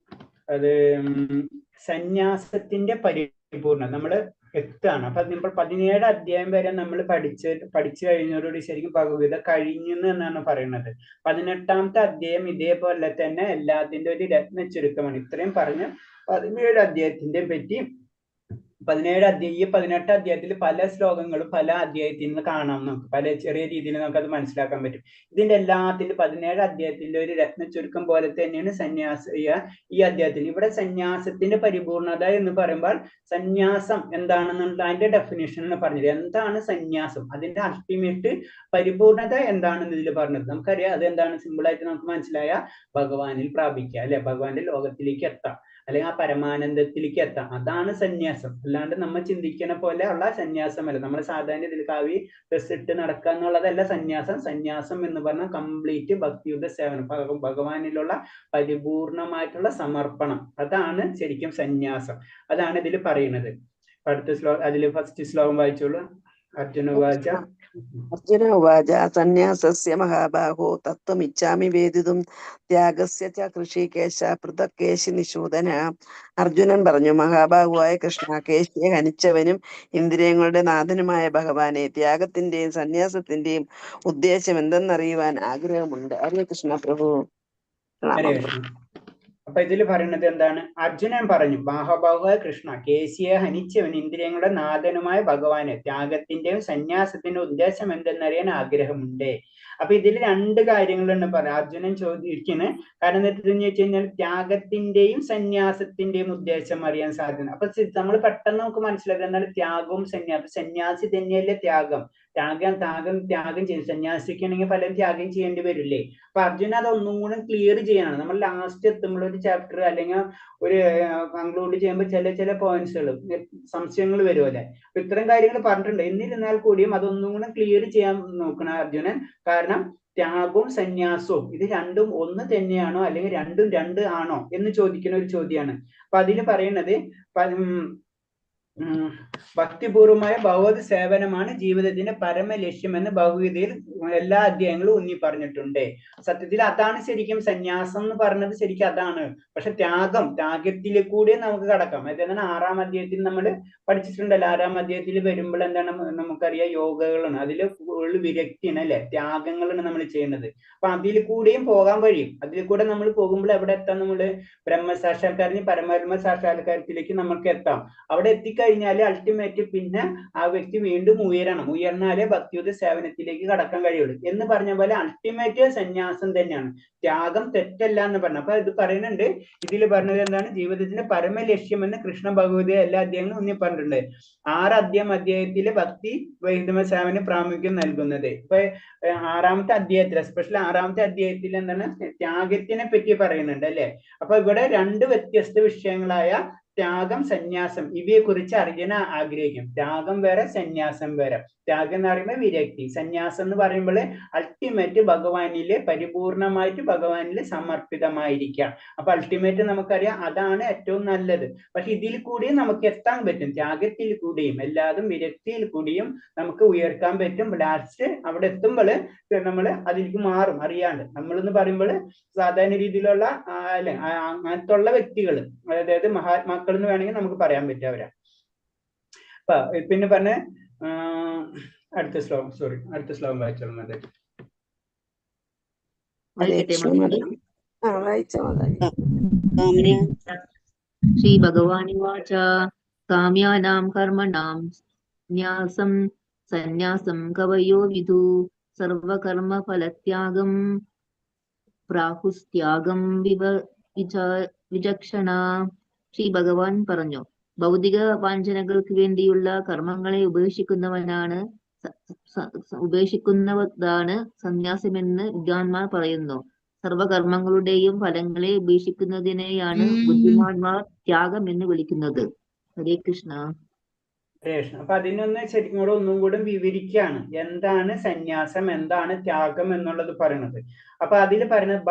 അത് സന്യാസത്തിന്റെ പരിപൂർണം നമ്മൾ എത്താണ്. അപ്പൊ നമ്മൾ 17 അധ്യായം വരെ നമ്മൾ പഠിച്ചു കഴിഞ്ഞവരോട് ശരിക്കും ഭഗവത്ഗീത കഴിഞ്ഞു എന്നാണ് പറയുന്നത്. 18ാമത്തെ അധ്യായം ഇതേപോലെ തന്നെ എല്ലാത്തിന്റെ ഒരു രത്ന ചുരുക്കമാണ്. ഇത്രയും പറഞ്ഞ് 17 അധ്യായത്തിന്റെ പറ്റി 18 അധ്യായത്തിൽ പല ശ്ലോകങ്ങളും പല അധ്യായത്തിൽ നിന്ന് കാണാം. നമുക്ക് പല ചെറിയ രീതിയിൽ നമുക്ക് അത് മനസ്സിലാക്കാൻ പറ്റും. ഇതിന്റെ എല്ലാത്തിന്റെ 17 അധ്യായത്തിന്റെ ഒരു രത്ന ചുരുക്കം പോലെ തന്നെയാണ് ഈ അധ്യായത്തിൽ. ഇവിടെ സന്യാസത്തിന്റെ പരിപൂർണത എന്ന് പറയുമ്പോൾ സന്യാസം എന്താണെന്നുള്ള അതിന്റെ ഡെഫിനേഷൻ പറഞ്ഞത്. എന്താണ് സന്യാസം, അതിന്റെ അൾട്ടിമേറ്റ് പരിപൂർണത എന്താണെന്ന് ഇതിൽ പറഞ്ഞത്. നമുക്കറിയാം അത് എന്താണ്. സിമ്പിൾ ആയിട്ട് നമുക്ക് മനസ്സിലായ ഭഗവാനിൽ പ്രാപിക്കുക അല്ലെ, ഭഗവാന്റെ ലോകത്തിലേക്ക് എത്താം, അല്ലെങ്കിൽ ആ പരമാനന്ദത്തിലേക്ക് എത്താം. അതാണ് സന്യാസം. അല്ലാണ്ട് നമ്മൾ ചിന്തിക്കുന്ന പോലെ ഉള്ള സന്യാസമല്ല. നമ്മൾ സാധാരണ ഇതിൽ കാവി ഡ്രസ് ഇട്ട് നടക്കുക എന്നുള്ളതല്ല സന്യാസം. സന്യാസം എന്ന് പറഞ്ഞാൽ കംപ്ലീറ്റ് ഭക്തിയുടെ സേവനം, ഭഗവാനിലുള്ള പരിപൂർണമായിട്ടുള്ള സമർപ്പണം. അതാണ് ശരിക്കും സന്യാസം. അതാണ് ഇതിൽ പറയുന്നത്. അടുത്ത ശ്ലോകം, അതിൽ ഫസ്റ്റ് ശ്ലോകം വായിച്ചോളൂ. അർജുന ഉവാച സന്യാസസ്യ മഹാബാഹോ തത്വമിച്ഛാമി വേദിതും ത്യാഗസ്യ ച കൃഷികേശ പൃഥക് കേശി നിശൂദന. അർജുനൻ പറഞ്ഞു, മഹാബാഹുവായ കൃഷ്ണ, കേശിയെ ഹനിച്ചവനും ഇന്ദ്രിയങ്ങളുടെ നാഥനുമായ ഭഗവാനെ, ത്യാഗത്തിന്റെയും സന്യാസത്തിന്റെയും ഉദ്ദേശം എന്തെന്നറിയുവാൻ ആഗ്രഹമുണ്ട്. ഹരേ കൃഷ്ണ പ്രഭു. അപ്പൊ ഇതിൽ പറയുന്നത് എന്താണ്? അർജുനൻ പറഞ്ഞു, ബാഹുബാഹുവായ കൃഷ്ണ, കേശിയെ ഹനിച്ചവൻ ഇന്ദ്രിയങ്ങളുടെ നാഥനുമായ ഭഗവാനെ, ത്യാഗത്തിന്റെയും സന്യാസത്തിന്റെയും ഉദ്ദേശം എന്തെന്നറിയാൻ ആഗ്രഹമുണ്ട്. അപ്പൊ ഇതിൽ 2 കാര്യങ്ങളുണ്ട് പറയാം. അർജുനൻ ചോദിക്കുന്നത് കാരണം എന്താണെന്ന് വെച്ച് കഴിഞ്ഞാൽ ത്യാഗത്തിന്റെയും സന്യാസത്തിന്റെയും ഉദ്ദേശം അറിയാൻ സാധ്യത. അപ്പൊ നമ്മൾ പെട്ടെന്ന് നമുക്ക് മനസ്സിലാക്കുക എന്നാൽ ത്യാഗവും സന്യാസം. സന്യാസി തന്നെയല്ലേ ത്യാഗം. ത്യാഗം ചെയ്യും. സന്യാസിക്കണമെങ്കിൽ പലരും ത്യാഗം ചെയ്യേണ്ടി വരില്ലേ? അപ്പൊ അർജുന അത് ഒന്നും കൂടെ ക്ലിയർ ചെയ്യാനാണ്. നമ്മൾ ലാസ്റ്റ് എത്തുമ്പോൾ ഒരു ചാപ്റ്റർ അല്ലെങ്കിൽ ഒരു കൺക്ലൂഡ് ചെയ്യുമ്പോൾ ചില പോയിന്റ്സുകൾ സംശയങ്ങൾ വരുമല്ലേ. അപ്പൊ ഇത്തരം കാര്യങ്ങൾ പറഞ്ഞിട്ടുണ്ട്. എന്നിരുന്നാൽ കൂടിയും അതൊന്നും കൂടെ ക്ലിയർ ചെയ്യാൻ നോക്കണം അർജുനൻ. കാരണം ത്യാഗവും സന്യാസവും ഇത് രണ്ടും ഒന്ന് തന്നെയാണോ അല്ലെങ്കിൽ രണ്ടും 2 ആണോ എന്ന് ചോദിക്കുന്ന ഒരു ചോദ്യമാണ്. അപ്പൊ അതിൽ പറയുന്നത് ഭക്തിപൂർവമായ ഭഗവത് സേവനമാണ് ജീവിതത്തിന്റെ പരമ ലക്ഷ്യം എന്ന് ഭഗവത്ഗീതയിൽ എല്ലാ അധ്യായങ്ങളും ഊന്നി പറഞ്ഞിട്ടുണ്ട്. സത്യത്തിൽ അതാണ് ശരിക്കും സന്യാസം എന്ന് പറഞ്ഞത്. ശരിക്കും അതാണ്. പക്ഷെ ത്യാഗത്തിലെ കൂടെ നമുക്ക് കടക്കാം. അതെന്താണ് 6-ാം അധ്യായത്തിൽ നമ്മൾ പഠിച്ചിട്ടുണ്ടല്ലോ. 6-ാം അധ്യായത്തിൽ വരുമ്പോൾ എന്താണ് നമുക്കറിയാം, യോഗകളാണ്. അതിൽ ഫുൾ വിരക്തിയാണ് അല്ലെ, ത്യാഗങ്ങളാണ് നമ്മൾ ചെയ്യുന്നത്. അപ്പൊ അതിൽ കൂടെയും പോകാൻ കഴിയും. അതിൽ കൂടെ നമ്മൾ പോകുമ്പോൾ എവിടെ എത്താം? നമ്മള് ബ്രഹ്മസാക്ഷാത്കാരത്തിന് പരമാത്മ സാക്ഷാത്കാരത്തിലേക്ക് നമുക്ക് എത്താം. അവിടെ എത്തിക്കഴിഞ്ഞാൽ കഴിഞ്ഞാൽ അൾട്ടിമേറ്റ് പിന്നെ ആ വ്യക്തി വീണ്ടും ഉയർന്നാലേ ഭക്തിയുത സേവനത്തിലേക്ക് കടക്കാൻ കഴിയുള്ളൂ എന്ന് പറഞ്ഞ പോലെ അൾട്ടിമേറ്റ് സന്യാസം തന്നെയാണ്. ത്യാഗം തെറ്റല്ല എന്ന് പറഞ്ഞു. അപ്പൊ ഇത് പറയുന്നുണ്ട്, ഇതിൽ പറഞ്ഞത് എന്താണ്, ജീവിതത്തിന്റെ പരമലക്ഷ്യം എന്ന് കൃഷ്ണ ഭഗവതി എല്ലാ അധ്യായങ്ങളും ഊന്നി പറഞ്ഞിട്ടുണ്ട്. 6 അധ്യായത്തില് ഭക്തി വൈഷ്ണവ സേവന പ്രാമുഖ്യം നൽകുന്നത്. ഇപ്പൊ 6ാമത്തെ അധ്യായത്തിൽ, എസ്പെഷ്യലി 6ാമത്തെ അധ്യായത്തിൽ എന്താണ് ത്യാഗത്തിനെ പറ്റി പറയുന്നുണ്ട് അല്ലെ. അപ്പൊ ഇവിടെ 2 വ്യത്യസ്ത വിഷയങ്ങളായ ത്യാഗം, സന്യാസം, ഇവയെ കുറിച്ച് അർജുന ആഗ്രഹിക്കും. ത്യാഗം വേറെ, സന്യാസം വേറെ. ത്യാഗം എന്ന് പറയുമ്പോൾ വിരക്തി, സന്യാസം എന്ന് പറയുമ്പോൾ അൾട്ടിമേറ്റ് ഭഗവാനില് പരിപൂർണമായിട്ട് ഭഗവാനില് സമർപ്പിതമായിരിക്കാം. അപ്പൊ അൾട്ടിമേറ്റ് നമുക്കറിയാം അതാണ് ഏറ്റവും നല്ലത്. പക്ഷെ ഇതിൽ കൂടിയും നമുക്ക് എത്താൻ പറ്റും, ത്യാഗത്തിൽ കൂടിയും എല്ലാതും വിരക്തിയിൽ കൂടിയും നമുക്ക് ഉയർത്താൻ പറ്റും. ലാസ്റ്റ് അവിടെ എത്തുമ്പോൾ നമ്മൾ അതിലേക്ക് മാറും അറിയാണ്ട്. നമ്മളെന്ന് പറയുമ്പോൾ സാധാരണ രീതിയിലുള്ള അല്ലെ അങ്ങനത്തുള്ള വ്യക്തികൾ, അതായത് മഹാത്മാക്കൾ എന്ന് വേണമെങ്കിൽ നമുക്ക് പറയാൻ പറ്റും അവരാ. അപ്പൊ പിന്നെ പറഞ്ഞ അടുത്ത ശ്ലോകം വായിച്ചോളൂ. ശ്രീ ഭഗവാനുവാച കാമ്യാനാം കർമ്മണാം ന്യാസം സന്യാസം കവയോ വിദു സർവകർമ്മ ഫലത്യാഗം പ്രാഹുസ്ത്യാഗം വിചക്ഷണ. ശ്രീ ഭഗവാൻ പറഞ്ഞു, ഭൗതിക വാഞ്ചനകൾക്ക് വേണ്ടിയുള്ള കർമ്മങ്ങളെ ഉപേക്ഷിക്കുന്നതാണ് സന്യാസമെന്ന് വിദ്വാൻമാർ പറയുന്നു. സർവകർമ്മങ്ങളുടെയും ഫലങ്ങളെ ഉപേക്ഷിക്കുന്നതിനെയാണ് ബുദ്ധിമാന്മാർ ത്യാഗം എന്ന് വിളിക്കുന്നത്. ഹരേ കൃഷ്ണ. അപ്പൊ അതിനൊന്ന് ശരിക്കും കൂടെ ഒന്നും കൂടെ വിവരിക്കുകയാണ്, എന്താണ് സന്യാസം, എന്താണ് ത്യാഗം എന്നുള്ളത് പറയുന്നത്. അപ്പൊ അതിൽ പറയുന്നത്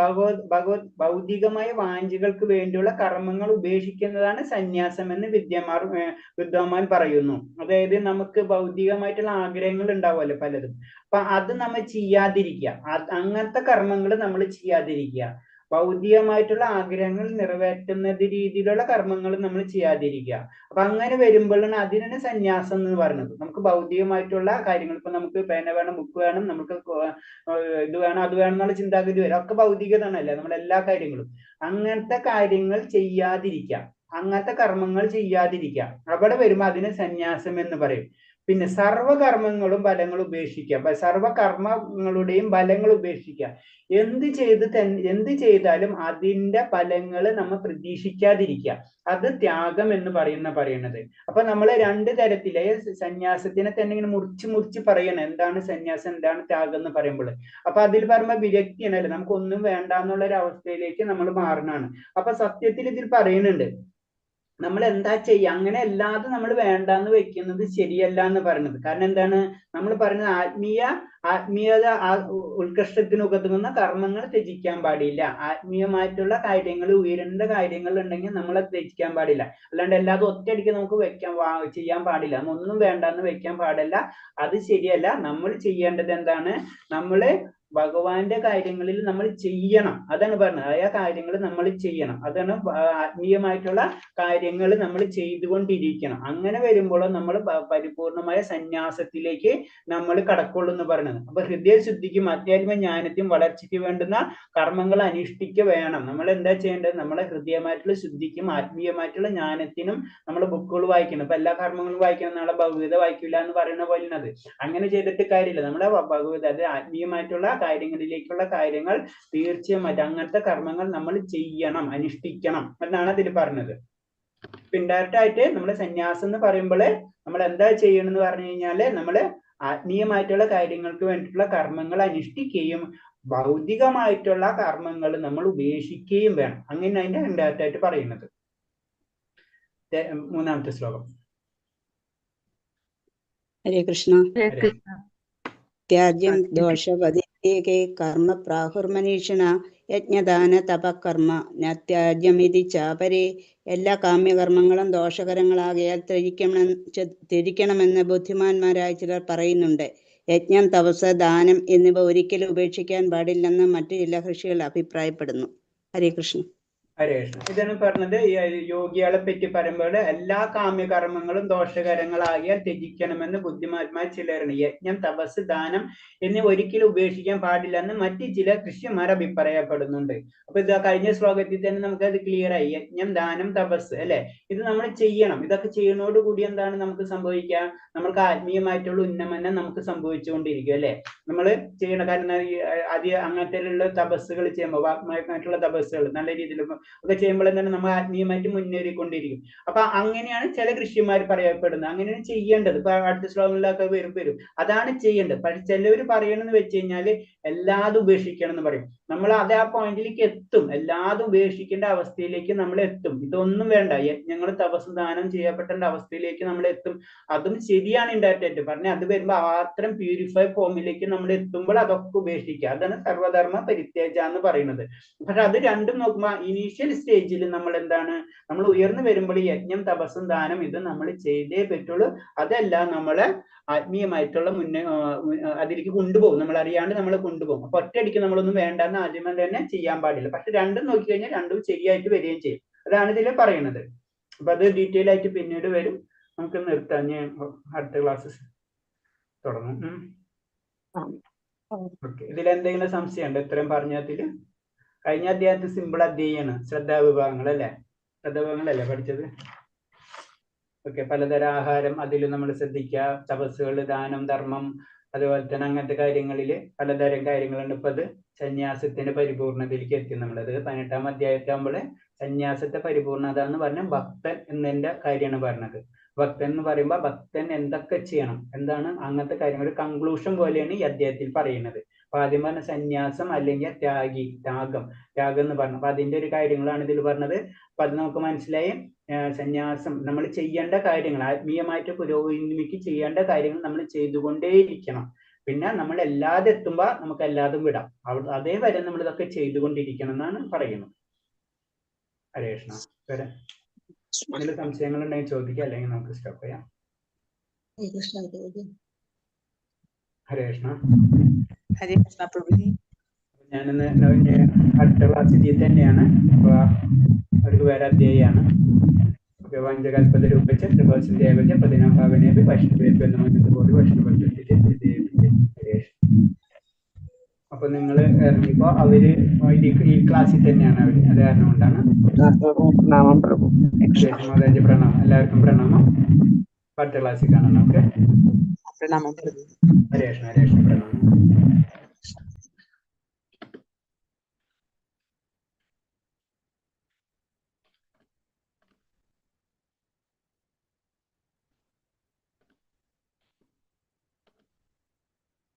ഭൗതികമായ വാഞ്ചകൾക്ക് വേണ്ടിയുള്ള കർമ്മങ്ങൾ ഉപേക്ഷിക്കുന്നതാണ് സന്യാസം എന്ന് വിദ്വാൻമാർ പറയുന്നു. അതായത് നമുക്ക് ഭൗതികമായിട്ടുള്ള ആഗ്രഹങ്ങൾ ഉണ്ടാവുമല്ലോ പലതും, അപ്പൊ അത് നമ്മൾ ചെയ്യാതിരിക്കുക, അങ്ങനത്തെ കർമ്മങ്ങൾ നമ്മൾ ചെയ്യാതിരിക്കുക. ഭൗതികമായിട്ടുള്ള ആഗ്രഹങ്ങൾ നിറവേറ്റുന്ന രീതിയിലുള്ള കർമ്മങ്ങൾ നമ്മൾ ചെയ്യാതിരിക്കുക. അപ്പൊ അങ്ങനെ വരുമ്പോഴാണ് അതിനാണ് സന്യാസം എന്ന് പറയുന്നത്. നമുക്ക് ഭൗതികമായിട്ടുള്ള കാര്യങ്ങൾ, ഇപ്പൊ നമുക്ക് പേന വേണം, ബുക്ക് വേണം, നമുക്ക് ഇത് വേണം, അത് വേണം എന്നുള്ള ചിന്താഗതി വരും. ഒക്കെ ഭൗതികതയാണല്ലേ നമ്മുടെ എല്ലാ കാര്യങ്ങളും. അങ്ങനത്തെ കാര്യങ്ങൾ ചെയ്യാതിരിക്കുക, അങ്ങനത്തെ കർമ്മങ്ങൾ ചെയ്യാതിരിക്കുക. അവിടെ വരുമ്പോ അതിന് സന്യാസം എന്ന് പറയും. പിന്നെ സർവകർമ്മങ്ങളും ഫലങ്ങളും ഉപേക്ഷിക്കുക. അപ്പൊ സർവകർമ്മങ്ങളുടെയും ഫലങ്ങൾ ഉപേക്ഷിക്കുക. എന്ത് ചെയ്താലും അതിന്റെ ഫലങ്ങൾ നമ്മൾ പ്രതീക്ഷിക്കാതിരിക്കുക, അത് ത്യാഗം എന്ന് പറയുന്നത്. അപ്പൊ നമ്മള് 2 തരത്തിലെ സന്യാസത്തിനെ തന്നെ ഇങ്ങനെ മുറിച്ച് പറയണം, എന്താണ് സന്യാസം, എന്താണ് ത്യാഗം എന്ന് പറയുമ്പോൾ. അപ്പൊ അതിൽ പറയുമ്പോ വിരക്തിയാണല്ലേ, നമുക്ക് ഒന്നും വേണ്ട എന്നുള്ള ഒരു അവസ്ഥയിലേക്ക് നമ്മൾ മാറണാണ്. അപ്പൊ സത്യത്തിൽ ഇതിൽ പറയുന്നുണ്ട്, നമ്മൾ എന്താ ചെയ്യുക, അങ്ങനെ അല്ലാതെ നമ്മൾ വേണ്ടാന്ന് വെക്കുന്നത് ശരിയല്ല എന്ന് പറയുന്നത്. കാരണം എന്താണ്, നമ്മൾ പറയുന്നത് ആത്മീയത ഉത്കർഷത്തിന് ഉതകുന്ന കർമ്മങ്ങൾ ത്യജിക്കാൻ പാടില്ല. ആത്മീയമായിട്ടുള്ള കാര്യങ്ങൾ, ഉയരേണ്ട കാര്യങ്ങൾ ഉണ്ടെങ്കിൽ നമ്മളെ ത്യജിക്കാൻ പാടില്ല. അല്ലാണ്ട് അല്ലാതെ ഒറ്റയടിക്ക് നമുക്ക് ചെയ്യാൻ പാടില്ല, ഒന്നും വേണ്ടാന്ന് വെക്കാൻ പാടില്ല. അത് ശരിയല്ല. നമ്മൾ ചെയ്യേണ്ടത് എന്താണ്, നമ്മള് ഭഗവാന്റെ കാര്യങ്ങളിൽ നമ്മൾ ചെയ്യണം. അതാണ് പറഞ്ഞത്, ആ കാര്യങ്ങൾ നമ്മൾ ചെയ്യണം. അതാണ് ആത്മീയമായിട്ടുള്ള കാര്യങ്ങൾ നമ്മൾ ചെയ്തുകൊണ്ടിരിക്കണം. അങ്ങനെ വരുമ്പോൾ നമ്മൾ പരിപൂർണമായ സന്യാസത്തിലേക്ക് നമ്മൾ കടക്കുള്ളൂ എന്ന് പറയുന്നത്. അപ്പൊ ഹൃദയശുദ്ധിക്കും ആധ്യാത്മിക ജ്ഞാനത്തിനും വളർച്ചയ്ക്ക് വേണ്ടുന്ന കർമ്മങ്ങൾ അനുഷ്ഠിക്കുക വേണം. നമ്മൾ എന്താ ചെയ്യേണ്ടത്, നമ്മളെ ഹൃദയമായിട്ടുള്ള ശുദ്ധിക്കും ആത്മീയമായിട്ടുള്ള ജ്ഞാനത്തിനും നമ്മൾ ബുക്കുകൾ വായിക്കണം. ഇപ്പൊ എല്ലാ കർമ്മങ്ങളും വായിക്കണം, നാളെ ഭഗവത വായിക്കില്ല എന്ന് പറയുന്ന പോലുള്ളത്. അങ്ങനെ ചെയ്തിട്ട് കാര്യമില്ല. നമ്മളെ ഭഗവത, അത് ആത്മീയമായിട്ടുള്ള കാര്യങ്ങളിലേക്കുള്ള കാര്യങ്ങൾ തീർച്ചയായും അങ്ങനത്തെ കർമ്മങ്ങൾ നമ്മൾ ചെയ്യണം, അനുഷ്ഠിക്കണം എന്നാണ് അതിൽ പറഞ്ഞത്. ഇൻഡയറക്റ്റ് ആയിട്ട് നമ്മൾ സന്യാസം എന്ന് പറയുമ്പോൾ നമ്മൾ എന്താ ചെയ്യണം എന്ന് പറഞ്ഞു കഴിഞ്ഞാല്, നമ്മള് ആത്മീയമായിട്ടുള്ള കാര്യങ്ങൾക്ക് വേണ്ടിയിട്ടുള്ള കർമ്മങ്ങൾ അനുഷ്ഠിക്കുകയും ഭൗതികമായിട്ടുള്ള കർമ്മങ്ങൾ നമ്മൾ ഉപേക്ഷിക്കുകയും വേണം. അങ്ങനെ അതിന്റെ ഇൻഡയറക്റ്റ് ആയിട്ട് പറയുന്നത്. 3ാമത്തെ ശ്ലോകം. ഹരേ കൃഷ്ണ. ത്യാജ്യം ദോഷവതിരേകേ കർമ്മ പ്രാഹുർമനീഷിണ യജ്ഞദാന തപകർമ്മ ന ത്യാജ്യമിതി ചാപരേ. എല്ലാ കാമ്യകർമ്മങ്ങളും ദോഷകരങ്ങളാകയാൽ ത്യജിക്കണമെന്ന് ബുദ്ധിമാന്മാരായ ചിലർ പറയുന്നുണ്ട്. യജ്ഞം, തപസ്, ദാനം എന്നിവ ഒരിക്കലും ഉപേക്ഷിക്കാൻ പാടില്ലെന്ന് മറ്റു ചില ഋഷികൾ അഭിപ്രായപ്പെടുന്നു. ഹരേ കൃഷ്ണ. ഹരേഷ് ഇതാണ് പറഞ്ഞത്. ഈ യോഗികളെ പറ്റി പറയുമ്പോൾ എല്ലാ കാമ്യകർമ്മങ്ങളും ദോഷകരങ്ങളാകിയാൽ ത്യജിക്കണമെന്ന് ബുദ്ധിമാന്മാർ ചിലരുണ്ട്. യജ്ഞം, തപസ്, ദാനം എന്നിവ ഒരിക്കലും ഉപേക്ഷിക്കാൻ പാടില്ലെന്ന് മറ്റ് ചില ഋഷിമാർ അഭിപ്രായപ്പെടുന്നുണ്ട്. അപ്പൊ ഇത് കഴിഞ്ഞ ശ്ലോകത്തിൽ തന്നെ നമുക്കത് ക്ലിയർ ആയി. യജ്ഞം, ദാനം, തപസ് അല്ലെ, ഇത് നമ്മൾ ചെയ്യണം. ഇതൊക്കെ ചെയ്യുന്നതോടുകൂടി എന്താണ് നമുക്ക് സംഭവിക്കുക? നമ്മൾക്ക് ആത്മീയമായിട്ടുള്ള ഉന്നമനം നമുക്ക് സംഭവിച്ചുകൊണ്ടിരിക്കും അല്ലെ. നമ്മൾ ചെയ്യണം. കാരണം അങ്ങനത്തെ തപസ്സുകൾ ചെയ്യുമ്പോൾ, വാഗ്മയമായിട്ടുള്ള തപസ്സുകൾ നല്ല രീതിയിൽ ഒക്കെ ചെയ്യുമ്പോൾ തന്നെ നമ്മൾ ആത്മീയമായിട്ട് മുന്നേറിക്കൊണ്ടിരിക്കും. അപ്പൊ അങ്ങനെയാണ് ചില ഋഷിമാർ പറയപ്പെടുന്നത്. അങ്ങനെയാണ് ചെയ്യേണ്ടത്. ഇപ്പൊ അടുത്ത ശ്ലോകങ്ങളിലൊക്കെ വരും. അതാണ് ചെയ്യേണ്ടത്. പക്ഷെ ചിലവർ പറയണമെന്ന് വെച്ച് കഴിഞ്ഞാല് എല്ലാതും ഉപേക്ഷിക്കണം എന്ന് പറയും. നമ്മൾ അത് ആ പോയിന്റിലേക്ക് എത്തും. എല്ലാതും ഉപേക്ഷിക്കേണ്ട അവസ്ഥയിലേക്ക് നമ്മൾ എത്തും. ഇതൊന്നും വേണ്ട, യജ്ഞങ്ങൾ, തപസ്സും, ദാനം ചെയ്യപ്പെടേണ്ട അവസ്ഥയിലേക്ക് നമ്മൾ എത്തും. അതും ശരിയാണ് ഇൻഡയറക്റ്റ് പറഞ്ഞ. അത് വരുമ്പോൾ അത്തരം പ്യൂരിഫൈ ഫോമിലേക്ക് നമ്മൾ എത്തുമ്പോൾ അതൊക്കെ ഉപേക്ഷിക്കുക. അതാണ് സർവധർമ്മ പരിത്യാജ എന്ന് പറയുന്നത്. പക്ഷെ അത് രണ്ടും നോക്കുമ്പോൾ ഇനീഷ്യൽ സ്റ്റേജിൽ നമ്മൾ എന്താണ്, നമ്മൾ ഉയർന്നു വരുമ്പോൾ യജ്ഞം, തപസ്സും, ദാനം ഇത് നമ്മൾ ചെയ്തേ പറ്റുള്ളൂ. അതെല്ലാം നമ്മളെ ആത്മീയമായിട്ടുള്ള അതിലേക്ക് കൊണ്ടുപോകും. നമ്മൾ അറിയാണ്ട് നമ്മൾ കൊണ്ടുപോകും. അപ്പൊ ഒറ്റയടിക്ക് നമ്മളൊന്നും വേണ്ടെന്ന് ആദ്യമേ തന്നെ ചെയ്യാൻ പാടില്ല. പക്ഷെ രണ്ടും നോക്കിക്കഴിഞ്ഞാൽ രണ്ടും ശരിയായിട്ട് വരികയും ചെയ്യും. അതാണ് ഇതിൽ പറയുന്നത്. അപ്പൊ അത് ഡീറ്റെയിൽ ആയിട്ട് പിന്നീട് വരും. നമുക്ക് നിർത്താം. ഞാൻ അടുത്ത ക്ലാസ് തുടങ്ങും. ഓക്കെ, ഇതിൽ എന്തെങ്കിലും സംശയം ഉണ്ടോ? ഇത്രയും പറഞ്ഞതിൽ കഴിഞ്ഞ അധ്യായത്തിൽ സിമ്പിൾ അധ്യായമാണ്. ശ്രദ്ധാവിഭാഗങ്ങൾ അല്ലേ? ശ്രദ്ധാവിഭാഗങ്ങളല്ലേ പഠിച്ചത്? ഓക്കെ, പലതരം ആഹാരം അതിൽ നമ്മൾ ശ്രദ്ധിക്കുക. തപസ്സുകൾ, ദാനം, ധർമ്മം, അതുപോലെ തന്നെ അങ്ങനത്തെ കാര്യങ്ങളിൽ പലതരം കാര്യങ്ങളുണ്ട്. ഇപ്പൊ അത് സന്യാസത്തിന്റെ പരിപൂർണതയിലേക്ക് എത്തി. നമ്മളത് 18-ാം അധ്യായത്താകുമ്പോൾ സന്യാസത്തെ പരിപൂർണത എന്ന് പറഞ്ഞ ഭക്തൻ എന്നതിന്റെ കാര്യമാണ് പറഞ്ഞത്. ഭക്തൻ എന്ന് പറയുമ്പോൾ ഭക്തൻ എന്തൊക്കെ ചെയ്യണം, എന്താണ് അങ്ങനത്തെ കാര്യങ്ങൾ കൺക്ലൂഷൻ പോലെയാണ് ഈ അധ്യായത്തിൽ പറയുന്നത്. അപ്പൊ ആദ്യം പറഞ്ഞ സന്യാസം അല്ലെങ്കിൽ ത്യാഗം എന്ന് പറഞ്ഞു. അപ്പൊ അതിന്റെ ഒരു കാര്യങ്ങളാണ് ഇതിൽ പറഞ്ഞത്. അപ്പൊ അത് നമുക്ക് മനസ്സിലായി. സന്യാസം നമ്മൾ ചെയ്യേണ്ട കാര്യങ്ങൾ, ആത്മീയമായിട്ട് പുരോഗതിക്ക് ചെയ്യേണ്ട കാര്യങ്ങൾ നമ്മൾ ചെയ്തുകൊണ്ടേയിരിക്കണം. പിന്നെ നമ്മൾ എല്ലാതും എത്തുമ്പോ നമുക്ക് എല്ലാതും വിടാം. അതേ വരെ നമ്മൾ ഇതൊക്കെ ചെയ്തുകൊണ്ടിരിക്കണം എന്നാണ് പറയുന്നത്. ഹരേഷ്ണ വരെ എന്തെങ്കിലും സംശയങ്ങൾ ഉണ്ടെങ്കിൽ ചോദിക്കുക, അല്ലെങ്കിൽ നമുക്ക് സ്റ്റോപ്പ് ചെയ്യാം. ഹരേഷ്ണ ഹരേ കൃഷ്ണ പ്രഭുജി. ഞാനിന്ന് അടുത്ത ക്ലാസ്സിൽ തന്നെയാണ്. അപ്പൊ അവർക്ക് വേറെ അധ്യായാണ്. വഞ്ചകൽപ്പത രൂപച്ച ത്രിഭാഷ പതിനാഭാവനേപി വൈഷ്ണവേപി ഹരേഷ്. അപ്പൊ നിങ്ങൾ ഇറങ്ങിപ്പോ അവര് ഈ ക്ലാസ്സിൽ തന്നെയാണ് അവര്. അത് കാരണം കൊണ്ടാണ്. മാതാജി പ്രണാമം. എല്ലാവർക്കും പ്രണാമം. അടുത്ത ക്ലാസ്സിൽ കാണാം നമുക്ക്. പ്രണാമം. ഹരേഷ് പ്രണാമം.